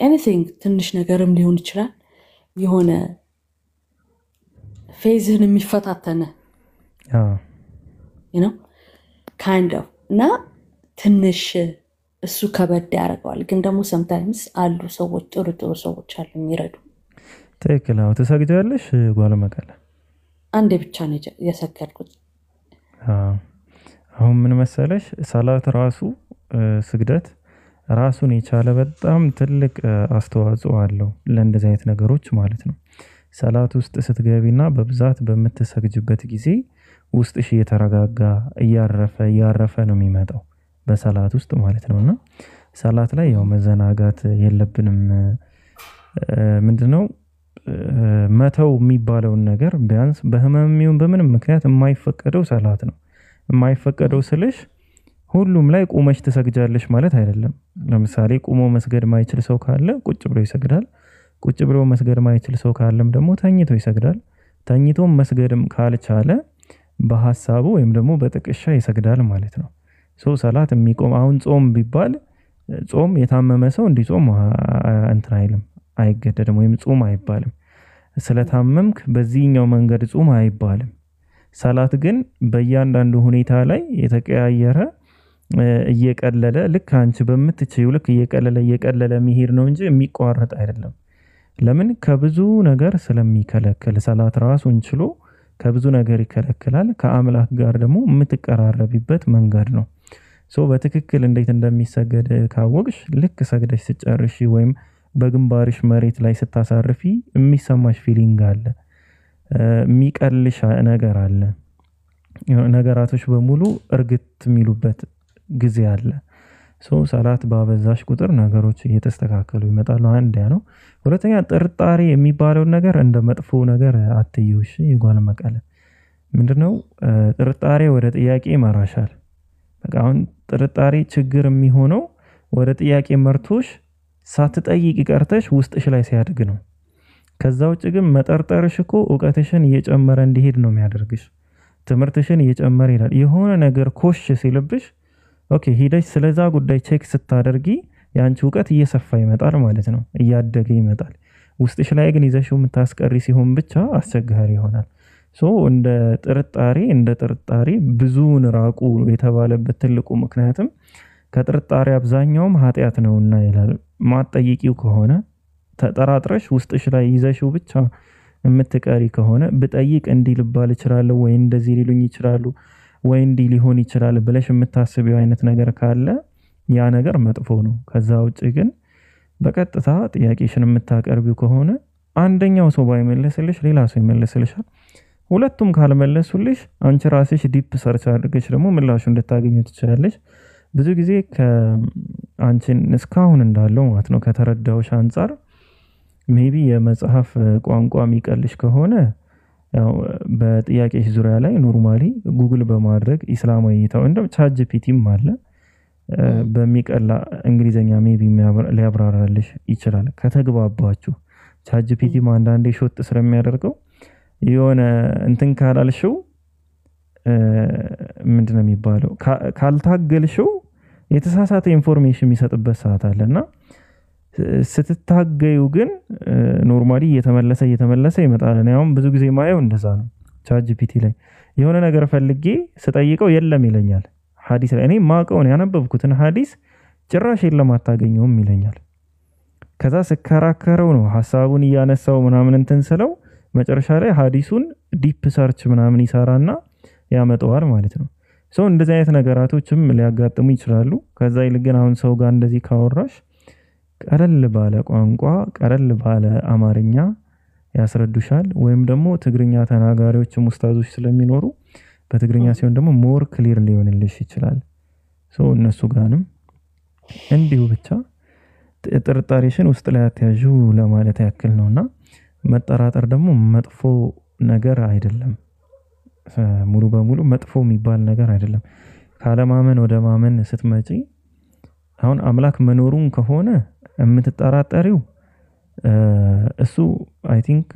anything ትንሽ ነገርም ሊሆን ይችላል የሆነ ፌዝን የሚፈታተነ you know kind of እና ትንሽ እሱ ከበድ ያደርገዋል። ግን ደግሞ sometimes አሉ ሰዎች ጥሩ ሰዎች አሉ የሚረዱ። ትክክል ነው። ትሰግጃለሽ ጓለ መቀለ? አንዴ ብቻ ነው የሰገድኩት። አሁን ምን መሰለሽ ሰላት ራሱ ስግደት ራሱን የቻለ በጣም ትልቅ አስተዋጽኦ አለው ለእንደዚህ አይነት ነገሮች ማለት ነው። ሰላት ውስጥ ስትገቢና በብዛት በምትሰግጅበት ጊዜ ውስጥሽ እየተረጋጋ እያረፈ ነው የሚመጣው በሰላት ውስጥ ማለት ነውና ሰላት ላይ ያው መዘናጋት የለብንም። ምንድነው መተው የሚባለውን ነገር ቢያንስ በህመም ይሁን በምንም ምክንያት የማይፈቀደው ሰላት ነው። የማይፈቀደው ስልሽ ሁሉም ላይ ቁመሽ ትሰግጃለሽ ማለት አይደለም። ለምሳሌ ቁሞ መስገድ ማይችል ሰው ካለ ቁጭ ብሎ ይሰግዳል። ቁጭ ብሎ መስገድ ማይችል ሰው ካለም ደግሞ ተኝቶ ይሰግዳል። ተኝቶም መስገድም ካልቻለ በሐሳቡ ወይም ደግሞ በጥቅሻ ይሰግዳል ማለት ነው። ሰላት የሚቆም አሁን ጾም ቢባል ጾም የታመመ ሰው እንዲጾም እንትን አይልም፣ አይገደድም፣ ወይም ጾም አይባልም። ስለታመምክ በዚህኛው መንገድ ጾም አይባልም። ሰላት ግን በእያንዳንዱ ሁኔታ ላይ የተቀያየረ እየቀለለ ልክ አንቺ በምትችይው ልክ እየቀለለ መሄድ ነው እንጂ የሚቋረጥ አይደለም። ለምን? ከብዙ ነገር ስለሚከለክል። ሰላት ራሱን ችሎ ከብዙ ነገር ይከለክላል። ከአምላክ ጋር ደግሞ የምትቀራረቢበት መንገድ ነው። በትክክል እንዴት እንደሚሰገድ ካወቅሽ ልክ ሰግደሽ ስጨርሺ ወይም በግንባርሽ መሬት ላይ ስታሳርፊ የሚሰማሽ ፊሊንግ አለ፣ የሚቀልሽ ነገር አለ። ነገራቶች በሙሉ እርግት የሚሉበት ጊዜ አለ። ሰላት ባበዛሽ ቁጥር ነገሮች እየተስተካከሉ ይመጣሉ። አንድ ያ ነው። ሁለተኛ ጥርጣሬ የሚባለውን ነገር እንደ መጥፎ ነገር አትዩ። እሺ ይጓል መቀለ ምንድነው? ጥርጣሬ ወደ ጥያቄ ይመራሻል። በቃ አሁን ጥርጣሬ ችግር የሚሆነው ወደ ጥያቄ መርቶሽ ሳትጠይቂ ቀርተሽ ውስጥሽ ላይ ሲያድግ ነው። ከዛ ውጭ ግን መጠርጠርሽ እኮ እውቀትሽን እየጨመረ እንዲሄድ ነው የሚያደርግሽ። ትምህርትሽን እየጨመረ ይላል። የሆነ ነገር ኮሽ ሲልብሽ ኦኬ ሂደሽ ስለዛ ጉዳይ ቼክ ስታደርጊ ያንቺ እውቀት እየሰፋ ይመጣል ማለት ነው፣ እያደገ ይመጣል። ውስጥሽ ላይ ግን ይዘሽው የምታስቀሪ ሲሆን ብቻ አስቸጋሪ ይሆናል። እንደ ጥርጣሬ ብዙውን ራቁ የተባለበት ትልቁ ምክንያትም ከጥርጣሬ አብዛኛውም ኃጢአት ነውና ይላል። ማጠይቂው ከሆነ ተጠራጥረሽ ውስጥሽ ላይ ይዘሽው ብቻ የምትቀሪ ከሆነ ብጠይቅ እንዲህ ልባል እችላለሁ ወይ እንደዚህ ሊሉኝ ይችላሉ ወይ እንዲህ ሊሆን ይችላል ብለሽ የምታስቢው አይነት ነገር ካለ ያ ነገር መጥፎ ነው። ከዛ ውጭ ግን በቀጥታ ጥያቄሽን የምታቀርቢው ከሆነ አንደኛው ሰው ባይመለስልሽ ሌላ ሰው ይመለስልሻል። ሁለቱም ካልመለሱልሽ አንቺ ራስሽ ዲፕ ሰርች አድርገሽ ደግሞ ምላሹ እንድታገኙ ትችላለሽ። ብዙ ጊዜ ከአንቺን እስካሁን እንዳለው ማለት ነው ከተረዳውሽ አንጻር ሜቢ የመጽሐፍ ቋንቋ የሚቀልሽ ከሆነ ያው በጥያቄሽ ዙሪያ ላይ ኖርማሊ ጉግል በማድረግ ኢስላማዊ እይታው እንደው ቻትጂፒቲም አለ በሚቀላ እንግሊዘኛ ሜቢ ሊያብራራልሽ ይችላል ከተግባባችሁ። ቻትጂፒቲም አንዳንዴ ሾት ስለሚያደርገው የሆነ እንትን ካላልሽው ምንድነው የሚባለው ካልታገልሽው የተሳሳተ ኢንፎርሜሽን የሚሰጥበት ሰዓት አለና ስትታገዩ ግን ኖርማሊ እየተመለሰ ይመጣል። አሁን ብዙ ጊዜ ማየው እንደዛ ነው። ቻትጂፒቲ ላይ የሆነ ነገር ፈልጌ ስጠይቀው የለም ይለኛል። ሐዲስ ላይ እኔ ማቀውን ያነበብኩትን ሐዲስ ጭራሽ የለም አታገኘውም ይለኛል። ከዛ ስከራከረው ነው ሐሳቡን እያነሳው ምናምን እንትን ስለው መጨረሻ ላይ ሐዲሱን ዲፕ ሰርች ምናምን ይሰራና ያመጣዋል ማለት ነው። እንደዚህ አይነት ነገራቶችም ሊያጋጥሙ ይችላሉ። ከዛ ይልቅ ግን አሁን ሰው ጋር እንደዚህ ካወራሽ ቀለል ባለ ቋንቋ ቀለል ባለ አማርኛ ያስረዱሻል። ወይም ደግሞ ትግርኛ ተናጋሪዎችም ኡስታዞች ስለሚኖሩ በትግርኛ ሲሆን ደግሞ ሞር ክሊር ሊሆንልሽ ይችላል። እነሱ ጋርም እንዲሁ ብቻ ጥርጣሬሽን ውስጥ ላይ አትያዡ ለማለት ያክል ነውና መጠራጠር ደግሞ መጥፎ ነገር አይደለም። ሙሉ በሙሉ መጥፎ የሚባል ነገር አይደለም። ካለማመን ወደ ማመን ስትመጪ አሁን አምላክ መኖሩን ከሆነ የምትጠራጠሪው እሱ አይ ቲንክ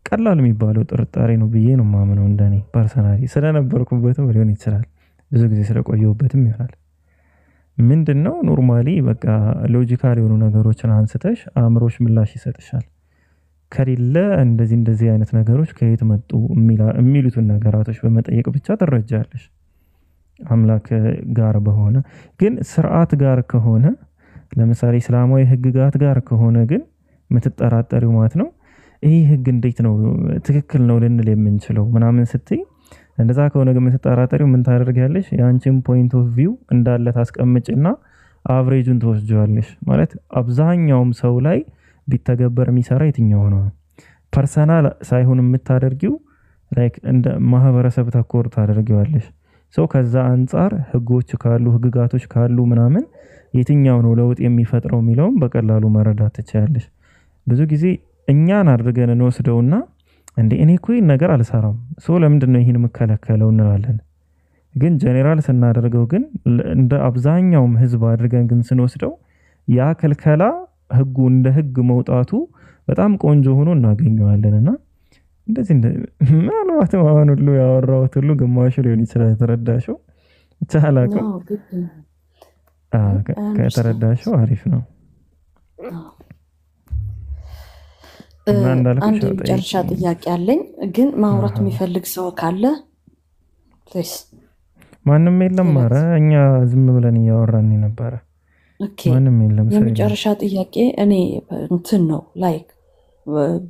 ቀላል የሚባለው ጥርጣሬ ነው ብዬ ነው ማምነው። እንደኔ ፐርሰናሊ ስለነበርኩበትም ሊሆን ይችላል፣ ብዙ ጊዜ ስለቆየሁበትም ይሆናል። ምንድነው ኖርማሊ በቃ ሎጂካል የሆኑ ነገሮችን አንስተሽ አእምሮሽ ምላሽ ይሰጥሻል። ከሌለ እንደዚህ አይነት ነገሮች ከየት መጡ የሚሉትን ነገራቶች በመጠየቅ ብቻ ትረጃለሽ። አምላክ ጋር በሆነ ግን ስርዓት ጋር ከሆነ ለምሳሌ እስላማዊ ህግጋት ጋር ከሆነ ግን የምትጠራጠሪው ማለት ነው ይህ ህግ እንዴት ነው ትክክል ነው ልንል የምንችለው ምናምን ስትይ እንደዛ ከሆነ ግን የምትጠራጠሪው ምን ታደርጊያለሽ? ያንቺን ፖይንት ኦፍ ቪው እንዳለ ታስቀምጪና አቨሬጁን ትወስጂዋለሽ። ማለት አብዛኛውም ሰው ላይ ቢተገበር የሚሰራ የትኛው ነው? ፐርሰናል ሳይሆን የምታደርጊው ላይክ እንደ ማህበረሰብ ተኮር ታደርጊዋለሽ። ከዛ አንጻር ህጎች ካሉ ህግጋቶች ካሉ ምናምን የትኛው ነው ለውጥ የሚፈጥረው የሚለውን በቀላሉ መረዳት ትችያለሽ። ብዙ ጊዜ እኛን አድርገን እንወስደውና እንዴ እኔ እኮ ይሄን ነገር አልሰራም ለምንድን ነው ይሄን የምከለከለው እንላለን። ግን ጄኔራል ስናደርገው ግን እንደ አብዛኛውም ህዝብ አድርገን ግን ስንወስደው ያ ክልከላ ህጉ እንደ ህግ መውጣቱ በጣም ቆንጆ ሆኖ እናገኘዋለንና እንደዚህ ምናልባት አሁን ሁሉ ያወራሁት ሁሉ ግማሹ ሊሆን ይችላል የተረዳሽው ቻላቀው ከተረዳሽው አሪፍ ነው። አንድ የመጨረሻ ጥያቄ አለኝ ግን ማውራት የሚፈልግ ሰው ካለ ፕሊዝ። ማንም የለም። ኧረ እኛ ዝም ብለን እያወራን ነበር። ማንም የለም። የመጨረሻ ጥያቄ እኔ እንትን ነው ላይክ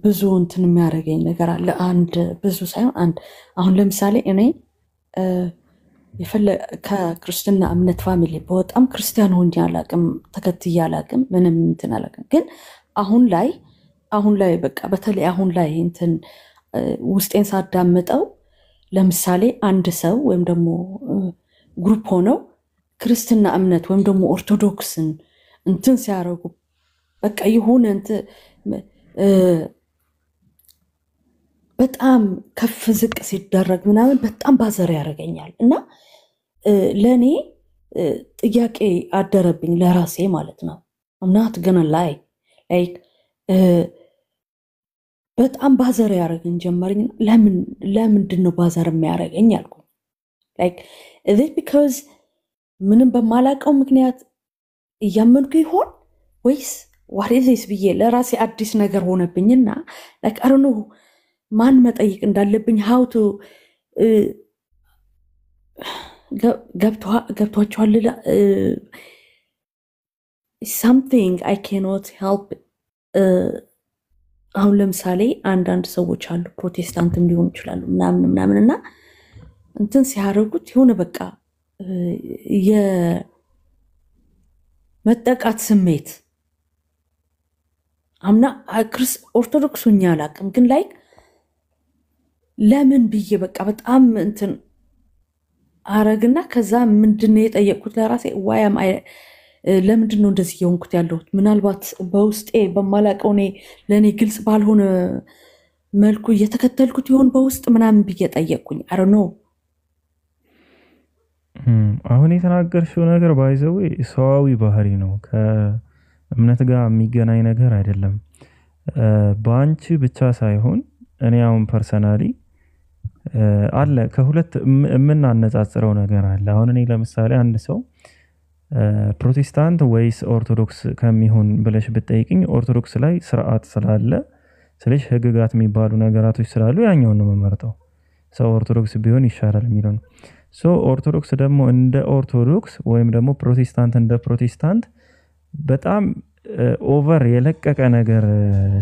ብዙ እንትን የሚያደርገኝ ነገር አለ። አንድ ብዙ ሳይሆን አንድ አሁን ለምሳሌ እኔ ከክርስትና እምነት ፋሚሊ በጣም ክርስቲያን ሆኜ አላቅም፣ ተከትዬ አላቅም፣ ምንም እንትን አላቅም። ግን አሁን ላይ በቃ በተለይ አሁን ላይ እንትን ውስጤን ሳዳምጠው ለምሳሌ አንድ ሰው ወይም ደግሞ ግሩፕ ሆነው ክርስትና እምነት ወይም ደግሞ ኦርቶዶክስን እንትን ሲያደርጉ በቃ ይሁን እንትን በጣም ከፍ ዝቅ ሲደረግ ምናምን በጣም ባዘር ያደርገኛል እና ለኔ ጥያቄ አደረብኝ ለራሴ ማለት ነው። አምናት ገና ላይ ላይክ በጣም ባዘር ያደርገኝ ጀመረኝ። ለምንድን ነው ባዘር የሚያደርገኝ አልኩኝ። ላይክ is it because ምንም በማላውቀው ምክንያት እያመንኩ ይሆን ወይስ what is this ብዬ ለራሴ አዲስ ነገር ሆነብኝና like I don't know ማን መጠይቅ እንዳለብኝ how to ገብቷቸዋል something I cannot help አሁን ለምሳሌ አንዳንድ ሰዎች አሉ ፕሮቴስታንትም ሊሆኑ ይችላሉ ምናምን እና እንትን ሲያደርጉት የሆነ በቃ የመጠቃት ስሜት አምና ኦርቶዶክስ ሆኜ አላቅም ግን ላይክ ለምን ብዬ በቃ በጣም እንትን አረግና ከዛ ምንድነው የጠየቅኩት ለራሴ ዋያም ለምንድነው እንደዚህ የሆንኩት ያለሁት ምናልባት በውስጤ በማላቀው ለኔ ግልጽ ባልሆነ መልኩ እየተከተልኩት ይሆን በውስጥ ምናምን ብዬ ጠየቅኩኝ። I don't know። አሁን የተናገርሽው ነገር ባይዘው ሰዋዊ ባህሪ ነው፣ ከእምነት ጋር የሚገናኝ ነገር አይደለም። በአንቺ ብቻ ሳይሆን እኔ አሁን ፐርሰናሊ አለ ከሁለት የምናነጻጽረው ነገር አለ። አሁን እኔ ለምሳሌ አንድ ሰው ፕሮቴስታንት ወይስ ኦርቶዶክስ ከሚሆን ብለሽ ብትጠይቅኝ ኦርቶዶክስ ላይ ስርዓት ስላለ ስለዚህ ህግጋት የሚባሉ ነገራቶች ስላሉ ያኛውን ነው የምመርጠው። ሰው ኦርቶዶክስ ቢሆን ይሻላል የሚለው ነው። ሶ ኦርቶዶክስ ደግሞ እንደ ኦርቶዶክስ ወይም ደግሞ ፕሮቴስታንት እንደ ፕሮቴስታንት በጣም ኦቨር የለቀቀ ነገር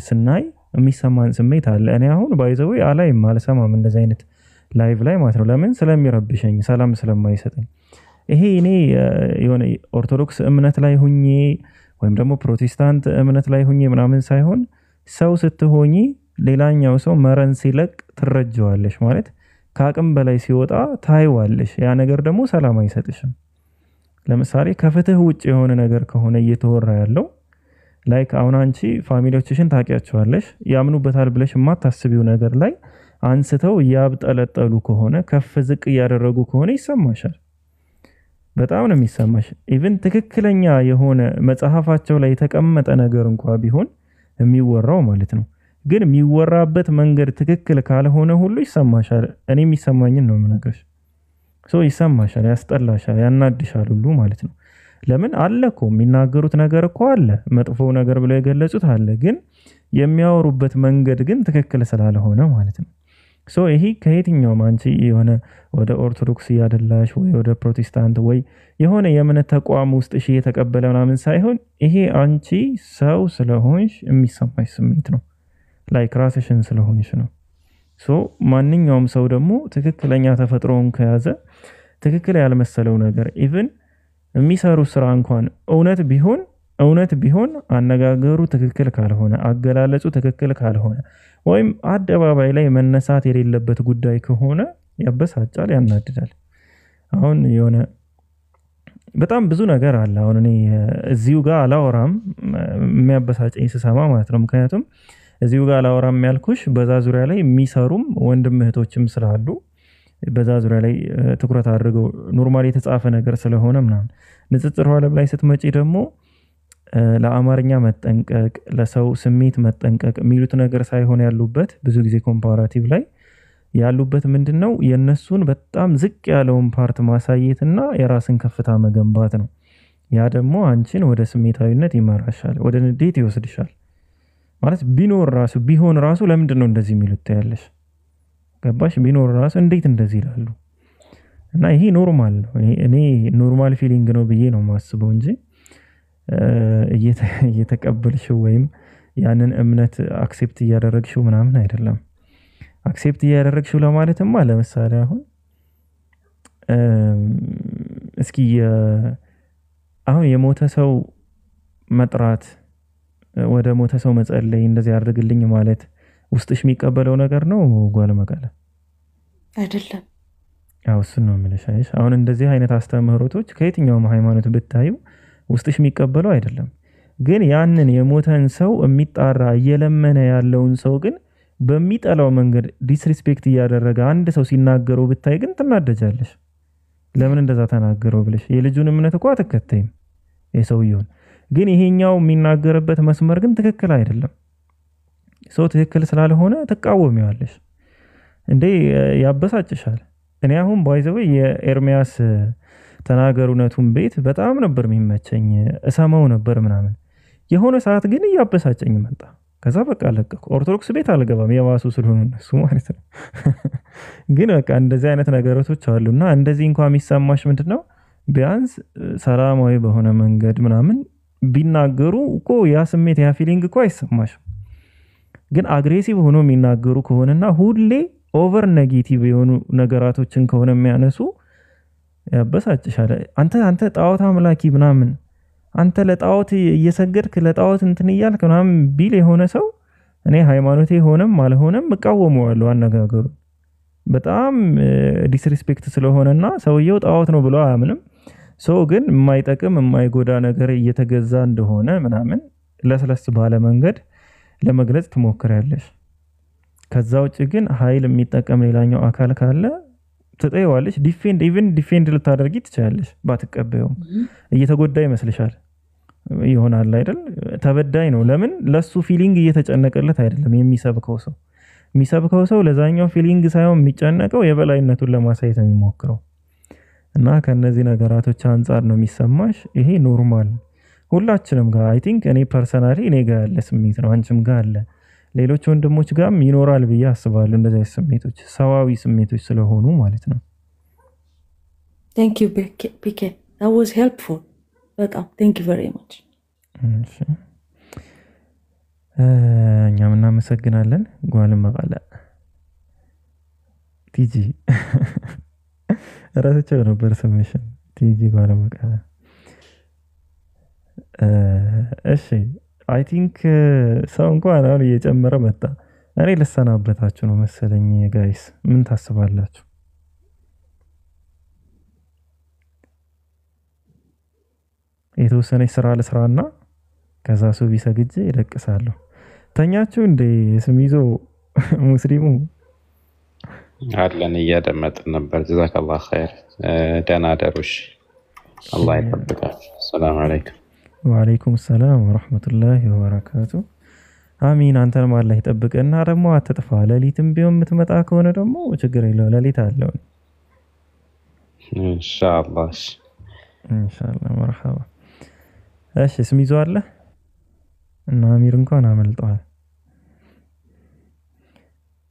ስናይ የሚሰማን ስሜት አለ። እኔ አሁን ባይዘው አላይም አልሰማም እንደዚህ አይነት ላይቭ ላይ ማለት ነው። ለምን? ስለሚረብሸኝ፣ ሰላም ስለማይሰጠኝ። ይሄ እኔ የሆነ ኦርቶዶክስ እምነት ላይ ሁኜ ወይም ደግሞ ፕሮቴስታንት እምነት ላይ ሁኜ ምናምን ሳይሆን ሰው ስትሆኚ ሌላኛው ሰው መረን ሲለቅ ትረጀዋለሽ ማለት ከአቅም በላይ ሲወጣ ታይዋለሽ። ያ ነገር ደግሞ ሰላም አይሰጥሽም። ለምሳሌ ከፍትህ ውጭ የሆነ ነገር ከሆነ እየተወራ ያለው ላይክ አሁን አንቺ ፋሚሊዎችሽን ታውቂያቸዋለሽ ያምኑበታል ብለሽ የማታስቢው ነገር ላይ አንስተው ያብጠለጠሉ ከሆነ ከፍ ዝቅ እያደረጉ ከሆነ ይሰማሻል። በጣም ነው የሚሰማሽ። ኢቭን ትክክለኛ የሆነ መጽሐፋቸው ላይ የተቀመጠ ነገር እንኳን ቢሆን የሚወራው ማለት ነው ግን የሚወራበት መንገድ ትክክል ካልሆነ ሁሉ ይሰማሻል። እኔ የሚሰማኝን ነው የምነግርሽ። ይሰማሻል፣ ያስጠላሻል፣ ያናድሻል ሁሉ ማለት ነው። ለምን አለኮ የሚናገሩት ነገር እኮ አለ፣ መጥፎ ነገር ብለው የገለጹት አለ፣ ግን የሚያወሩበት መንገድ ግን ትክክል ስላልሆነ ማለት ነው። ይሄ ከየትኛውም አንቺ የሆነ ወደ ኦርቶዶክስ ያደላሽ ወይ ወደ ፕሮቴስታንት ወይ የሆነ የእምነት ተቋም ውስጥ እሺ የተቀበለ ምናምን ሳይሆን ይሄ አንቺ ሰው ስለሆንሽ የሚሰማሽ ስሜት ነው። ላይክ ራስሽን ስለሆንሽ ነው። ማንኛውም ሰው ደግሞ ትክክለኛ ተፈጥሮውን ከያዘ ትክክል ያልመሰለው ነገር ኢቭን የሚሰሩ ስራ እንኳን እውነት ቢሆን አነጋገሩ ትክክል ካልሆነ አገላለጹ ትክክል ካልሆነ ወይም አደባባይ ላይ መነሳት የሌለበት ጉዳይ ከሆነ ያበሳጫል፣ ያናድዳል። አሁን የሆነ በጣም ብዙ ነገር አለ። አሁን እኔ እዚሁ ጋር አላወራም የሚያበሳጨኝ ስሰማ ማለት ነው። ምክንያቱም እዚሁ ጋር አላወራም ያልኩሽ በዛ ዙሪያ ላይ የሚሰሩም ወንድም እህቶችም ስላሉ በዛ ዙሪያ ላይ ትኩረት አድርገው ኖርማሊ የተጻፈ ነገር ስለሆነ ምናምን። ንጽጽር ዓለም ላይ ስትመጪ ደግሞ ለአማርኛ መጠንቀቅ፣ ለሰው ስሜት መጠንቀቅ የሚሉት ነገር ሳይሆን ያሉበት ብዙ ጊዜ ኮምፓራቲቭ ላይ ያሉበት ምንድነው የነሱን በጣም ዝቅ ያለውን ፓርት ማሳየትና የራስን ከፍታ መገንባት ነው። ያ ደግሞ አንቺን ወደ ስሜታዊነት ይመራሻል፣ ወደ ንዴት ይወስድሻል። ማለት ቢሆን ራሱ ለምንድን ነው እንደዚህ የሚሉት ታያለሽ። ገባሽ? ቢኖር ራሱ እንዴት እንደዚህ ይላሉ? እና ይሄ ኖርማል ነው። እኔ ኖርማል ፊሊንግ ነው ብዬ ነው የማስበው እንጂ እየተቀበልሽው ወይም ያንን እምነት አክሴፕት እያደረግሽው ምናምን አይደለም። አክሴፕት እያደረግሽው ለማለትማ ለምሳሌ አሁን እስኪ አሁን የሞተ ሰው መጥራት፣ ወደ ሞተ ሰው መጸለይ፣ እንደዚህ ያድርግልኝ ማለት ውስጥሽ የሚቀበለው ነገር ነው ጓል መቃለ አይደለም? ያው እሱን ነው የምልሽ። አይሽ አሁን እንደዚህ አይነት አስተምህሮቶች ከየትኛውም ሃይማኖት ብታዩ ውስጥሽ የሚቀበለው አይደለም። ግን ያንን የሞተን ሰው የሚጣራ እየለመነ ያለውን ሰው ግን በሚጠላው መንገድ ዲስሪስፔክት እያደረገ አንድ ሰው ሲናገረው ብታይ ግን ትናደጃለሽ። ለምን እንደዛ ተናገረው ብለሽ የልጁን እምነት እኮ አትከተይም የሰውየውን። ግን ይሄኛው የሚናገርበት መስመር ግን ትክክል አይደለም። ሰው ትክክል ስላልሆነ ትቃወሚዋለሽ እንዴ፣ ያበሳጭሻል። እኔ አሁን ባይዘው የኤርሚያስ ተናገር እውነቱን ቤት በጣም ነበር የሚመቸኝ፣ እሰማው ነበር ምናምን። የሆነ ሰዓት ግን እያበሳጨኝ መጣ። ከዛ በቃ ለቀኩ። ኦርቶዶክስ ቤት አልገባም የባሱ ስለሆነ እነሱ ማለት ነው። ግን በቃ እንደዚህ አይነት ነገሮች አሉና እንደዚህ እንኳን የሚሰማሽ ምንድነው ቢያንስ ሰላማዊ በሆነ መንገድ ምናምን ቢናገሩ እኮ ያ ስሜት ያ ፊሊንግ እኮ አይሰማሽም። ግን አግሬሲቭ ሆኖ የሚናገሩ ከሆነና ሁሌ ኦቨር ኔጌቲቭ የሆኑ ነገራቶችን ከሆነ የሚያነሱ ያበሳጭሻል። አንተ ጣዖት አምላኪ ምናምን፣ አንተ ለጣዖት እየሰገድክ ለጣዖት እንትን እያልክ ምናምን ቢል የሆነ ሰው እኔ ሃይማኖቴ ሆነም አልሆነም እቃወመዋለሁ። አነጋገሩ በጣም ዲስሪስፔክት ስለሆነና ሰውየው ጣዖት ነው ብሎ አያምንም። ሰው ግን የማይጠቅም የማይጎዳ ነገር እየተገዛ እንደሆነ ምናምን ለስለስ ባለ መንገድ ለመግለጽ ትሞክራለሽ። ከዛ ውጭ ግን ኃይል የሚጠቀም ሌላኛው አካል ካለ ትጠይዋለሽ። ዲፌንድ ልታደርጊ ትችላለሽ። ባትቀበዩም እየተጎዳ ይመስልሻል ይሆናል አይደል? ተበዳይ ነው። ለምን ለሱ ፊሊንግ እየተጨነቀለት አይደለም የሚሰብከው ሰው ለዛኛው ፊሊንግ ሳይሆን የሚጨነቀው የበላይነቱን ለማሳየት ነው የሚሞክረው። እና ከነዚህ ነገራቶች አንጻር ነው የሚሰማሽ። ይሄ ኖርማል ሁላችንም ጋር አይ ቲንክ እኔ ፐርሰናሊ እኔ ጋር ያለ ስሜት ነው፣ አንቺም ጋር አለ፣ ሌሎች ወንድሞች ጋርም ይኖራል ብዬ አስባለሁ። እንደዚህ አይነት ስሜቶች ሰዋዊ ስሜቶች ስለሆኑ ማለት ነው። Thank you, PK. That was helpful. በጣም thank you very much. እኛም እናመሰግናለን። ጓልም መቃለ ቲጂ ራሳቸው ነበር ስምሽን ቲጂ ጓልም መቃለ። እሺ አይ ቲንክ ሰው እንኳን አሁን እየጨመረ መጣ። እኔ ልሰናበታችሁ ነው መሰለኝ ጋይስ፣ ምን ታስባላችሁ? የተወሰነች ስራ ልስራና ከዛ ሱቢ ሰግጄ ይለቅሳለሁ። ተኛችሁ እንዴ? ስም ይዞ ሙስሊሙ አለን እያደመጥን ነበር። ጀዛከላህ ኸይር። ደህና ደሩሽ። አላህ ይጠብቃችሁ። ሰላም አለይኩም። ወአለይኩም ሰላም ወራህመቱላሂ ወበረካቱ። አሚን። አንተንም አላህ ይጠብቅና ደግሞ አትጥፋ። ሌሊትም ቢሆን የምትመጣ ከሆነ ደግሞ ችግር የለው፣ ሌሊት አለው ኢንሻአላህ። ኢንሻአላህ መርሐባ። እሺ ስም ይዞ አለ እና አሚር እንኳን አመልጠዋል።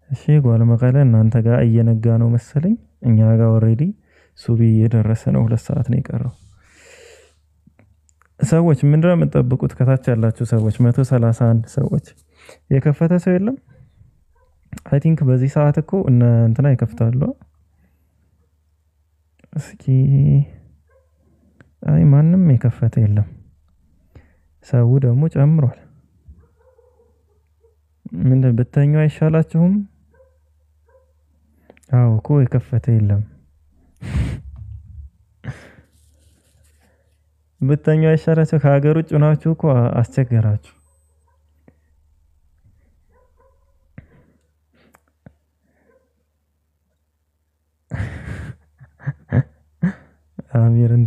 እሺ ጓል መቀለ እናንተ ጋር እየነጋ ነው መሰለኝ። እኛ ጋር ኦሬዲ ሱቢ እየደረሰ ነው። 2 ሰዓት ነው የቀረው። ሰዎች ምንድነው የምትጠብቁት? ከታች ያላችሁ ሰዎች 131 ሰዎች የከፈተ ሰው የለም? አይ ቲንክ በዚህ ሰዓት እኮ እንትና ይከፍታሉ። እስኪ አይ ማንም የከፈተ የለም። ሰው ደግሞ ጨምሯል። ምን ብትተኙ አይሻላችሁም? አዎ እኮ የከፈተ የለም። ብትተኙ አይሻላችሁ? ከሀገር ውጭ ሆናችሁ እኮ አስቸገራችሁ።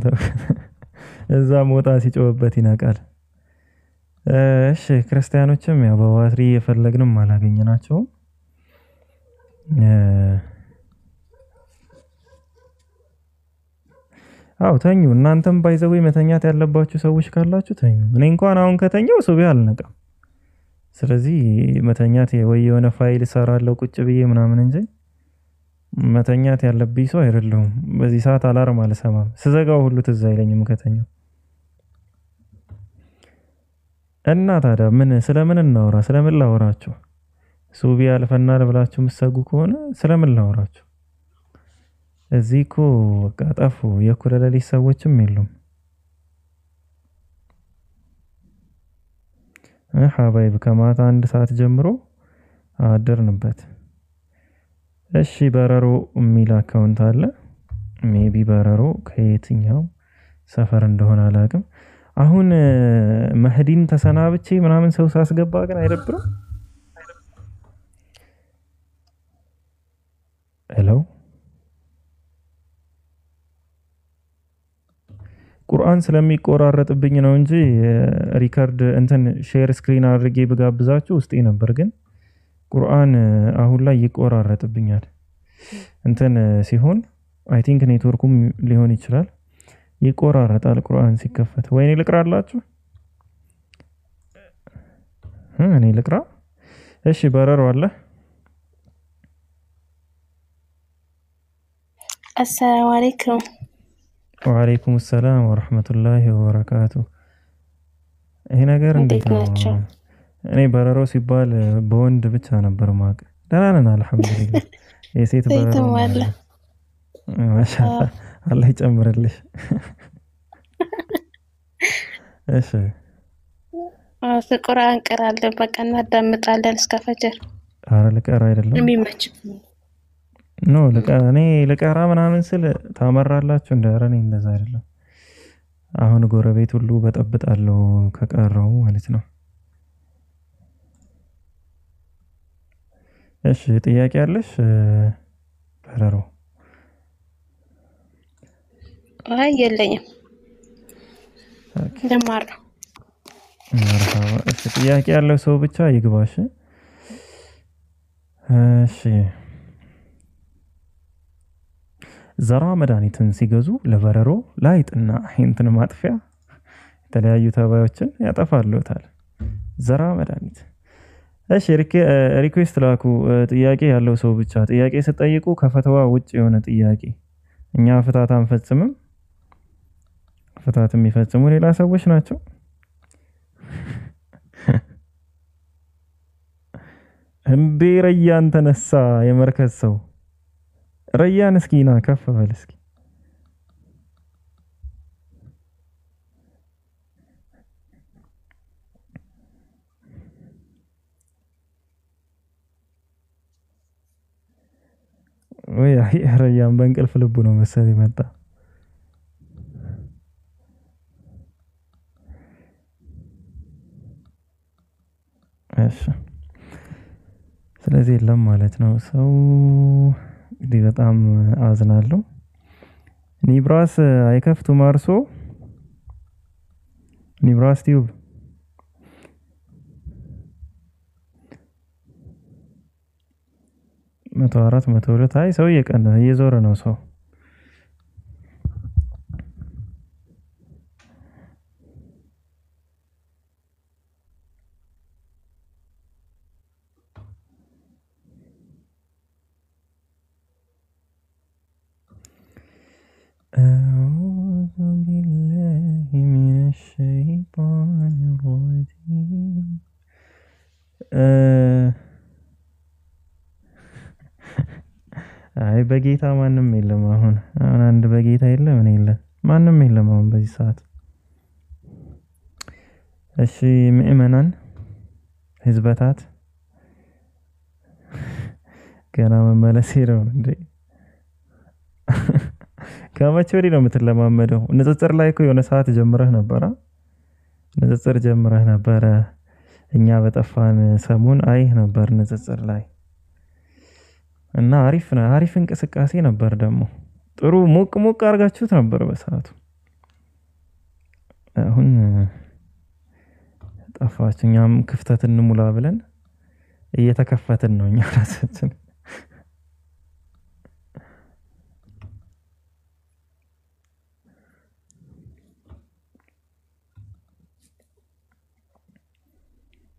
ተው። እዛ ሞጣ ሲጮህበት ይነቃል። እሺ ክርስቲያኖችም ያው በባትሪ የፈለግንም አላገኘናቸውም። አው ተኙ። እናንተም ባይዘው መተኛት ያለባችሁ ሰዎች ካላችሁ ተኙ። እኔ እንኳን አሁን ከተኛው ሱቢ አልነቃም። ስለዚህ መተኛት ወይ የሆነ ፋይል እሰራለሁ ቁጭ ብዬ ምናምን እንጂ መተኛት ያለብኝ ሰው አይደለሁም። በዚህ ሰዓት አላርም አልሰማም። ስዘጋው ሁሉ ትዝ አይለኝም ከተኛው። እና ታዲያ ስለምን እናወራ? ስለምን ላወራችሁ? ሱቢ አልፈናል ብላችሁ ምሰጉ ከሆነ ስለምን ላወራችሁ? እዚህ እኮ በቃ ጠፉ። የእኩለ ሌሊት ሰዎችም የሉም። ሀባይብ ከማታ 1 ሰዓት ጀምሮ አደርንበት። እሺ በረሮ የሚል አካውንት አለ። ሜቢ በረሮ ከየትኛው ሰፈር እንደሆነ አላውቅም። አሁን መህዲን ተሰናብቼ ምናምን ሰው ሳስገባ ግን አይደብርም? ሄሎ ቁርአን ስለሚቆራረጥብኝ ነው እንጂ ሪከርድ እንትን ሼር ስክሪን አድርጌ ብጋብዛችሁ ውስጤ ነበር። ግን ቁርአን አሁን ላይ ይቆራረጥብኛል። እንትን ሲሆን አይ ቲንክ ኔትወርኩም ሊሆን ይችላል። ይቆራረጣል ቁርአን ሲከፈት። ወይኔ ልቅራላችሁ? እኔ ልቅራ? እሺ በረሮ አለ። አሰላሙ አለይኩም። ወአለይኩም ሰላም ወራህመቱላሂ ወበረካቱ። ይሄ ነገር እንዴት ነው? እኔ በረሮ ሲባል በወንድ ብቻ ነበር ማቅ። ደህና ነን አልሐምዱሊላህ። የሴት በረሮ አለ። ማሻአላህ አላህ ይጨምርልሽ። እሺ ቁርአን ቀራለን በቃ እናዳምጣለን እስከ ፈጀር። ኧረ ልቀራ አይደለም የሚመች ነው። እኔ ልቀራ ምናምን ስል ታመራላችሁ እንደ ኧረ እኔ እንደዛ አይደለም። አሁን ጎረቤት ሁሉ በጠብጣለሁ ከቀረው ማለት ነው። እሺ ጥያቄ አለሽ በረሮ? አይ የለኝም። ለማር ነው። መርሃባ። እሺ ጥያቄ ያለው ሰው ብቻ ይግባሽ። እሺ ዘራ መድኃኒትን ሲገዙ ለበረሮ ላይጥና ሄንትን ማጥፊያ የተለያዩ ተባዮችን ያጠፋሉታል። ዘራ መድኃኒት። እሺ ሪኩዌስት ላኩ። ጥያቄ ያለው ሰው ብቻ ጥያቄ ስጠይቁ ከፈተዋ ውጭ የሆነ ጥያቄ። እኛ ፍታት አንፈጽምም። ፍታት የሚፈጽሙ ሌላ ሰዎች ናቸው። እንዴ ረያን ተነሳ የመርከዝ ሰው ረያን እስኪ ና ከፍ በል እስኪ። ወይ ረያን በእንቅልፍ ልቡ ነው መሰለኝ መጣ። እሺ ስለዚህ የለም ማለት ነው ሰው። እንግዲህ በጣም አዝናለሁ። ኒብራስ አይከፍቱም አርሶ ኒብራስ ቲዩብ መቶ 402 አይ ሰው እየቀነሰ እየዞረ ነው ሰው። أعوذ بالله من الشيطان الرجيم. አይ በጌታ ማንም የለም። አሁን አንድ በጌታ የለም ምን የለም ማንም የለም አሁን በዚህ ሰዓት። እሺ ምእመናን ህዝበታት ገና መመለስ ነው እንዴ? ከመቼ ወዲህ ነው የምትለማመደው? ንጽጽር ላይ እኮ የሆነ ሰዓት ጀምረህ ነበር። ንጽጽር ጀምረህ ነበረ። እኛ በጠፋን ሰሞን አይህ ነበር ንጽጽር ላይ እና አሪፍ እንቅስቃሴ ነበር። ደግሞ ጥሩ ሞቅ አድርጋችሁት ነበር በሰዓቱ። አይጥፋችሁ። እኛም ክፍተት እንሙላ ብለን እየተከፈትን ነው እኛ ራሳችን።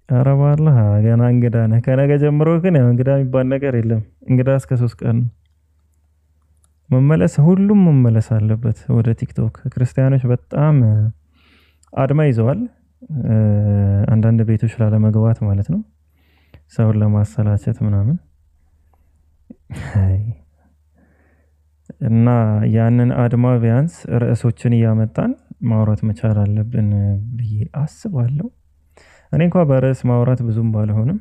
ኧረ በአላህ ገና እንግዳ ነህ። ከነገ ጀምሮ ግን ያው እንግዳ የሚባል ነገር የለም። እንግዳ እስከ 3 ቀን ነው። ሁሉም መመለስ አለበት ወደ ቲክቶክ። ክርስቲያኖች በጣም አድማ ይዘዋል። አንዳንድ ቤቶች ላለመግባት ማለት ነው፣ ሰውን ለማሰላቸት ምናምን እና ያንን አድማ ቢያንስ ርዕሶችን እያመጣን ማውራት መቻል አለብን ብዬ አስባለሁ። እኔ እንኳን በርዕስ ማውራት ብዙም ባልሆንም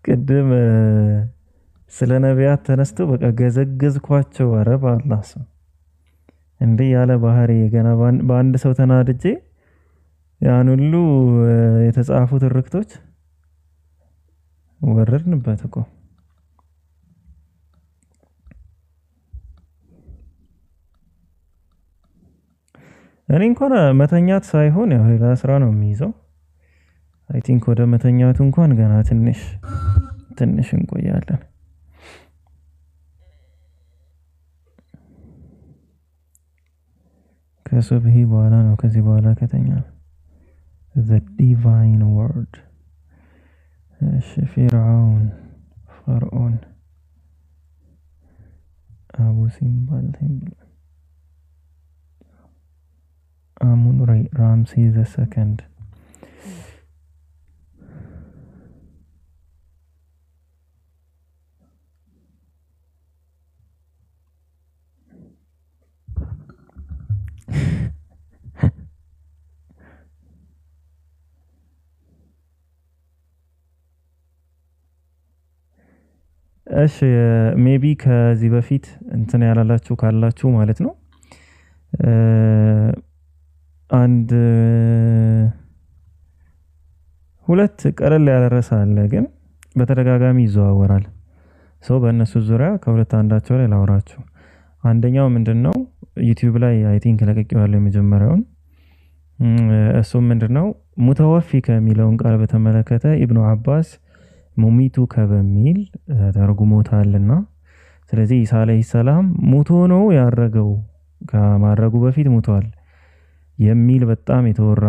ቅድም ስለ ነቢያት ተነስቶ በቃ ገዘገዝኳቸው። ኧረ በአላህ ሰው እንዲህ ያለ ባህሪ ገና በአንድ ሰው ተናድጄ ያን ሁሉ የተጻፉ ትርክቶች ወረድንበት እኮ። እኔ እንኳን መተኛት ሳይሆን ያው ሌላ ስራ ነው የሚይዘው። አይ ቲንክ ወደ መተኛቱ እንኳን ገና ትንሽ እንቆያለን። ከሱብሂ በኋላ ነው ከዚህ በኋላ ከተኛ the divine word ፈርዖን አቡ ሲምባል አሙን ራምሴ ዘ ሰከንድ እሺ ሜቢ ከዚህ በፊት እንትን ያላላችሁ ካላችሁ ማለት ነው አንድ ሁለት ቀለል ያለ ርዕስ አለ፣ ግን በተደጋጋሚ ይዘዋወራል። ሰው በእነሱ ዙሪያ ከሁለት አንዳቸው ላይ ላውራችሁ። አንደኛው ምንድነው ዩቲዩብ ላይ አይ ቲንክ ለቀቂዋለሁ የመጀመሪያውን። እሱም ምንድነው ሙተወፊ ከሚለውን ቃል በተመለከተ ኢብኑ አባስ ሙሚቱ ከበሚል ተርጉሞታልና፣ ስለዚህ ኢሳ አለይሂ ሰላም ሙቶ ነው ያረገው፣ ከማረጉ በፊት ሙቷል የሚል በጣም የተወራ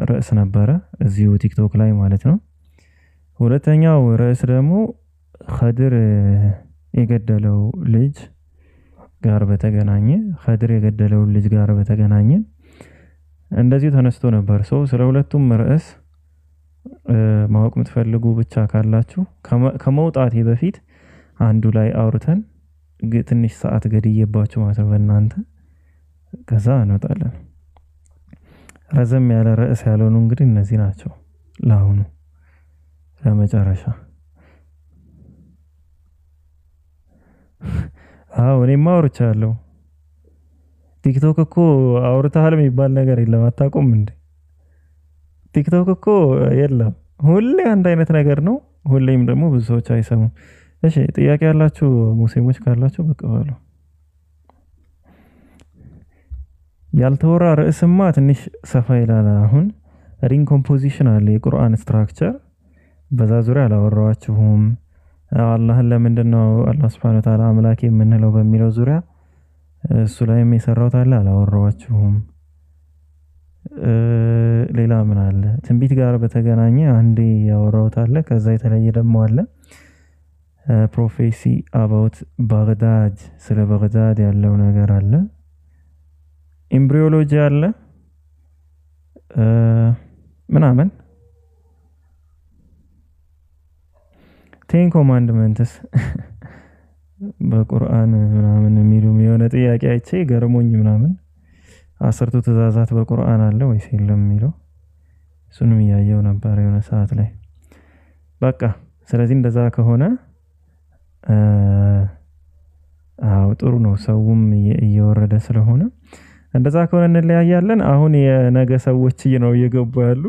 ርዕስ ነበረ እዚሁ ቲክቶክ ላይ ማለት ነው። ሁለተኛው ርዕስ ደግሞ ኸድር የገደለው ልጅ ጋር በተገናኘ እንደዚሁ ተነስቶ ነበር። ሰው ስለ ሁለቱም ርዕስ ማወቅ የምትፈልጉ ብቻ ካላችሁ ከመውጣቴ በፊት አንዱ ላይ አውርተን ትንሽ ሰዓት ገድዬባችሁ ማለት ነው በእናንተ፣ ከዛ እንወጣለን። ረዘም ያለ ርዕስ ያልሆኑ እንግዲህ እነዚህ ናቸው ለአሁኑ ለመጨረሻ። እኔማ አውርቻለሁ። ቲክቶክ እኮ አውርተሃል የሚባል ነገር የለም። አታውቁም እንዴ? ቲክቶክ እኮ የለም፣ ሁሌ አንድ አይነት ነገር ነው። ሁሌም ደግሞ ብዙ ሰዎች አይሰሙም። እሺ ጥያቄ ያላችሁ ሙስሊሞች ካላችሁ በቃ በሉ። ያልተወራ ርዕስማ ትንሽ ሰፋ ይላል። አሁን ሪንግ ኮምፖዚሽን አለ፣ የቁርአን ስትራክቸር፣ በዛ ዙሪያ አላወራኋችሁም። አላህን ለምንድነው አላህ Subhanahu Wa Ta'ala አምላክ የምንለው በሚለው ዙሪያ እሱ ላይም የሰራሁት አለ፣ አላወራኋችሁም። ሌላ ምን አለ? ትንቢት ጋር በተገናኘ አንዴ ያወራሁት አለ። ከዛ የተለየ ደግሞ አለ ፕሮፌሲ አባውት ባግዳድ፣ ስለ ባግዳድ ያለው ነገር አለ። ኤምብሪዮሎጂ አለ ምናምን። ቴን ኮማንድመንትስ በቁርአን ምናምን የሚሉ የሆነ ጥያቄ አይቼ ገርሞኝ ምናምን 10ቱ ትእዛዛት በቁርአን አለ ወይስ የለም የሚለው እሱንም እያየው ነበር የሆነ ሰዓት ላይ። በቃ ስለዚህ እንደዛ ከሆነ ጥሩ ነው። ሰውም እየወረደ ስለሆነ እንደዛ ከሆነ እንለያያለን። አሁን የነገ ሰዎች ነው እየገቡ ያሉ።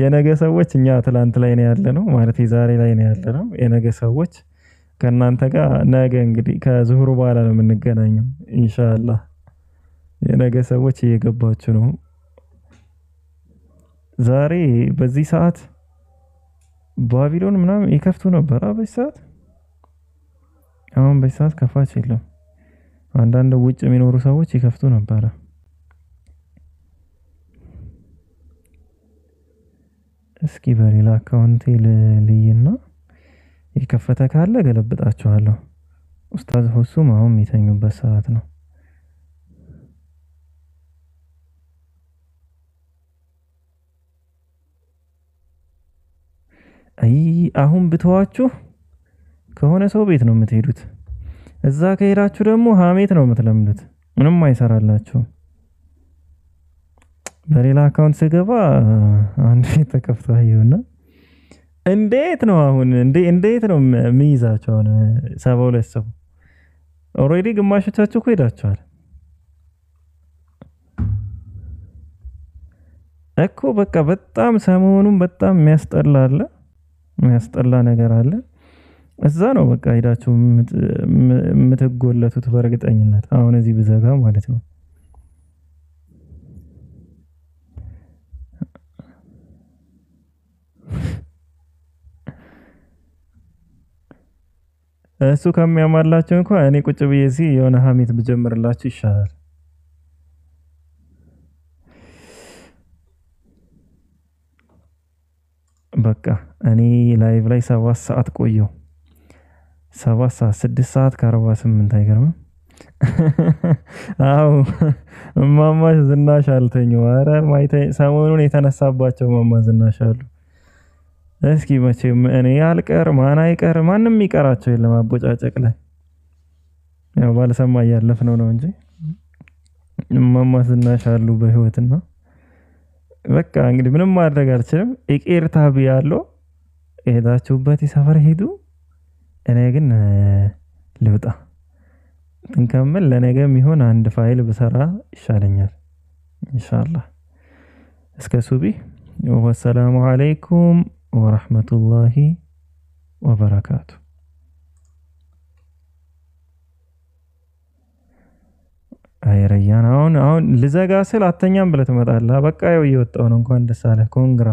የነገ ሰዎች እኛ ትላንት ላይ ነው ያለነው ማለት ዛሬ ላይ ነው ያለነው። የነገ ሰዎች ከናንተ ጋር ነገ እንግዲህ ከዙሁሩ በኋላ ነው የምንገናኘው ኢንሻአላህ። የነገ ሰዎች እየገባችሁ ነው። ዛሬ በዚህ ሰዓት ባቢሎን ምናምን ይከፍቱ ነበር በዚህ ሰዓት። አሁን በዚህ ሰዓት ከፋች የለም። አንዳንድ ውጭ የሚኖሩ ሰዎች ይከፍቱ ነበር። እስኪ በሌላ አካውንቴ ልይና የከፈተ ካለ ገለብጣችኋለሁ። ኡስታዝ ሁሱም አሁን የሚተኙበት ሰዓት ነው። አይ አሁን ብተዋችሁ ከሆነ ሰው ቤት ነው የምትሄዱት። እዛ ከሄዳችሁ ደግሞ ሀሜት ነው የምትለምዱት። ምንም አይሰራላችሁም። በሌላ አካውንት ስገባ አንድ ተከፍቶ አየውና እንዴት ነው አሁን እንዴት ነው የሚይዛቸው? አሁን 72 ሰው ኦሬዲ ግማሾቻችሁ እኮ ሄዳችኋል እኮ። በቃ በጣም ሰሞኑን በጣም የሚያስጠላ ነገር አለ። እዛ ነው በቃ ሄዳችሁ የምትጎለቱት በእርግጠኝነት። አሁን እዚህ ብዘጋ ማለት ነው። እሱ ከሚያማላችሁ እንኳን እኔ ቁጭ ብዬ እዚህ የሆነ ሀሜት ብጀምርላችሁ ይሻላል። በቃ እኔ ላይቭ ላይ 7 ሰዓት ቆየው። 7 ሰዓት 6 ሰዓት ከ48 አይገርምም? አዎ እማማ ዝናሽ አልተኙም። ኧረ ሰሞኑን የተነሳባቸው እማማ ዝናሽ አሉ። እስኪ መቼም እኔ አልቀር ማን አይቀር ማንም ይቀራቸው የለም አቦጫጨቅ ላይ። ያው ባልሰማ እያለፍነው ነው እንጂ እማማ ዝናሽ አሉ በህይወትና በቃ እንግዲህ ምንም ማድረግ አልችልም። ኢቄርታ ቢያለው ሄዳችሁበት ሰፈር ሄዱ። እኔ ግን ልውጣ እንከምል ለነገም ይሆን አንድ ፋይል ብሰራ ይሻለኛል ኢንሻአላህ። እስከ ሱቢ ወሰላሙ አለይኩም ወራህመቱላሂ ወበረካቱ። አይረያን አሁን ልዘጋ ስል አተኛም ብለህ ትመጣለህ። በቃ ያው እየወጣው ነው። እንኳን ደስ አለህ። ኮንግራ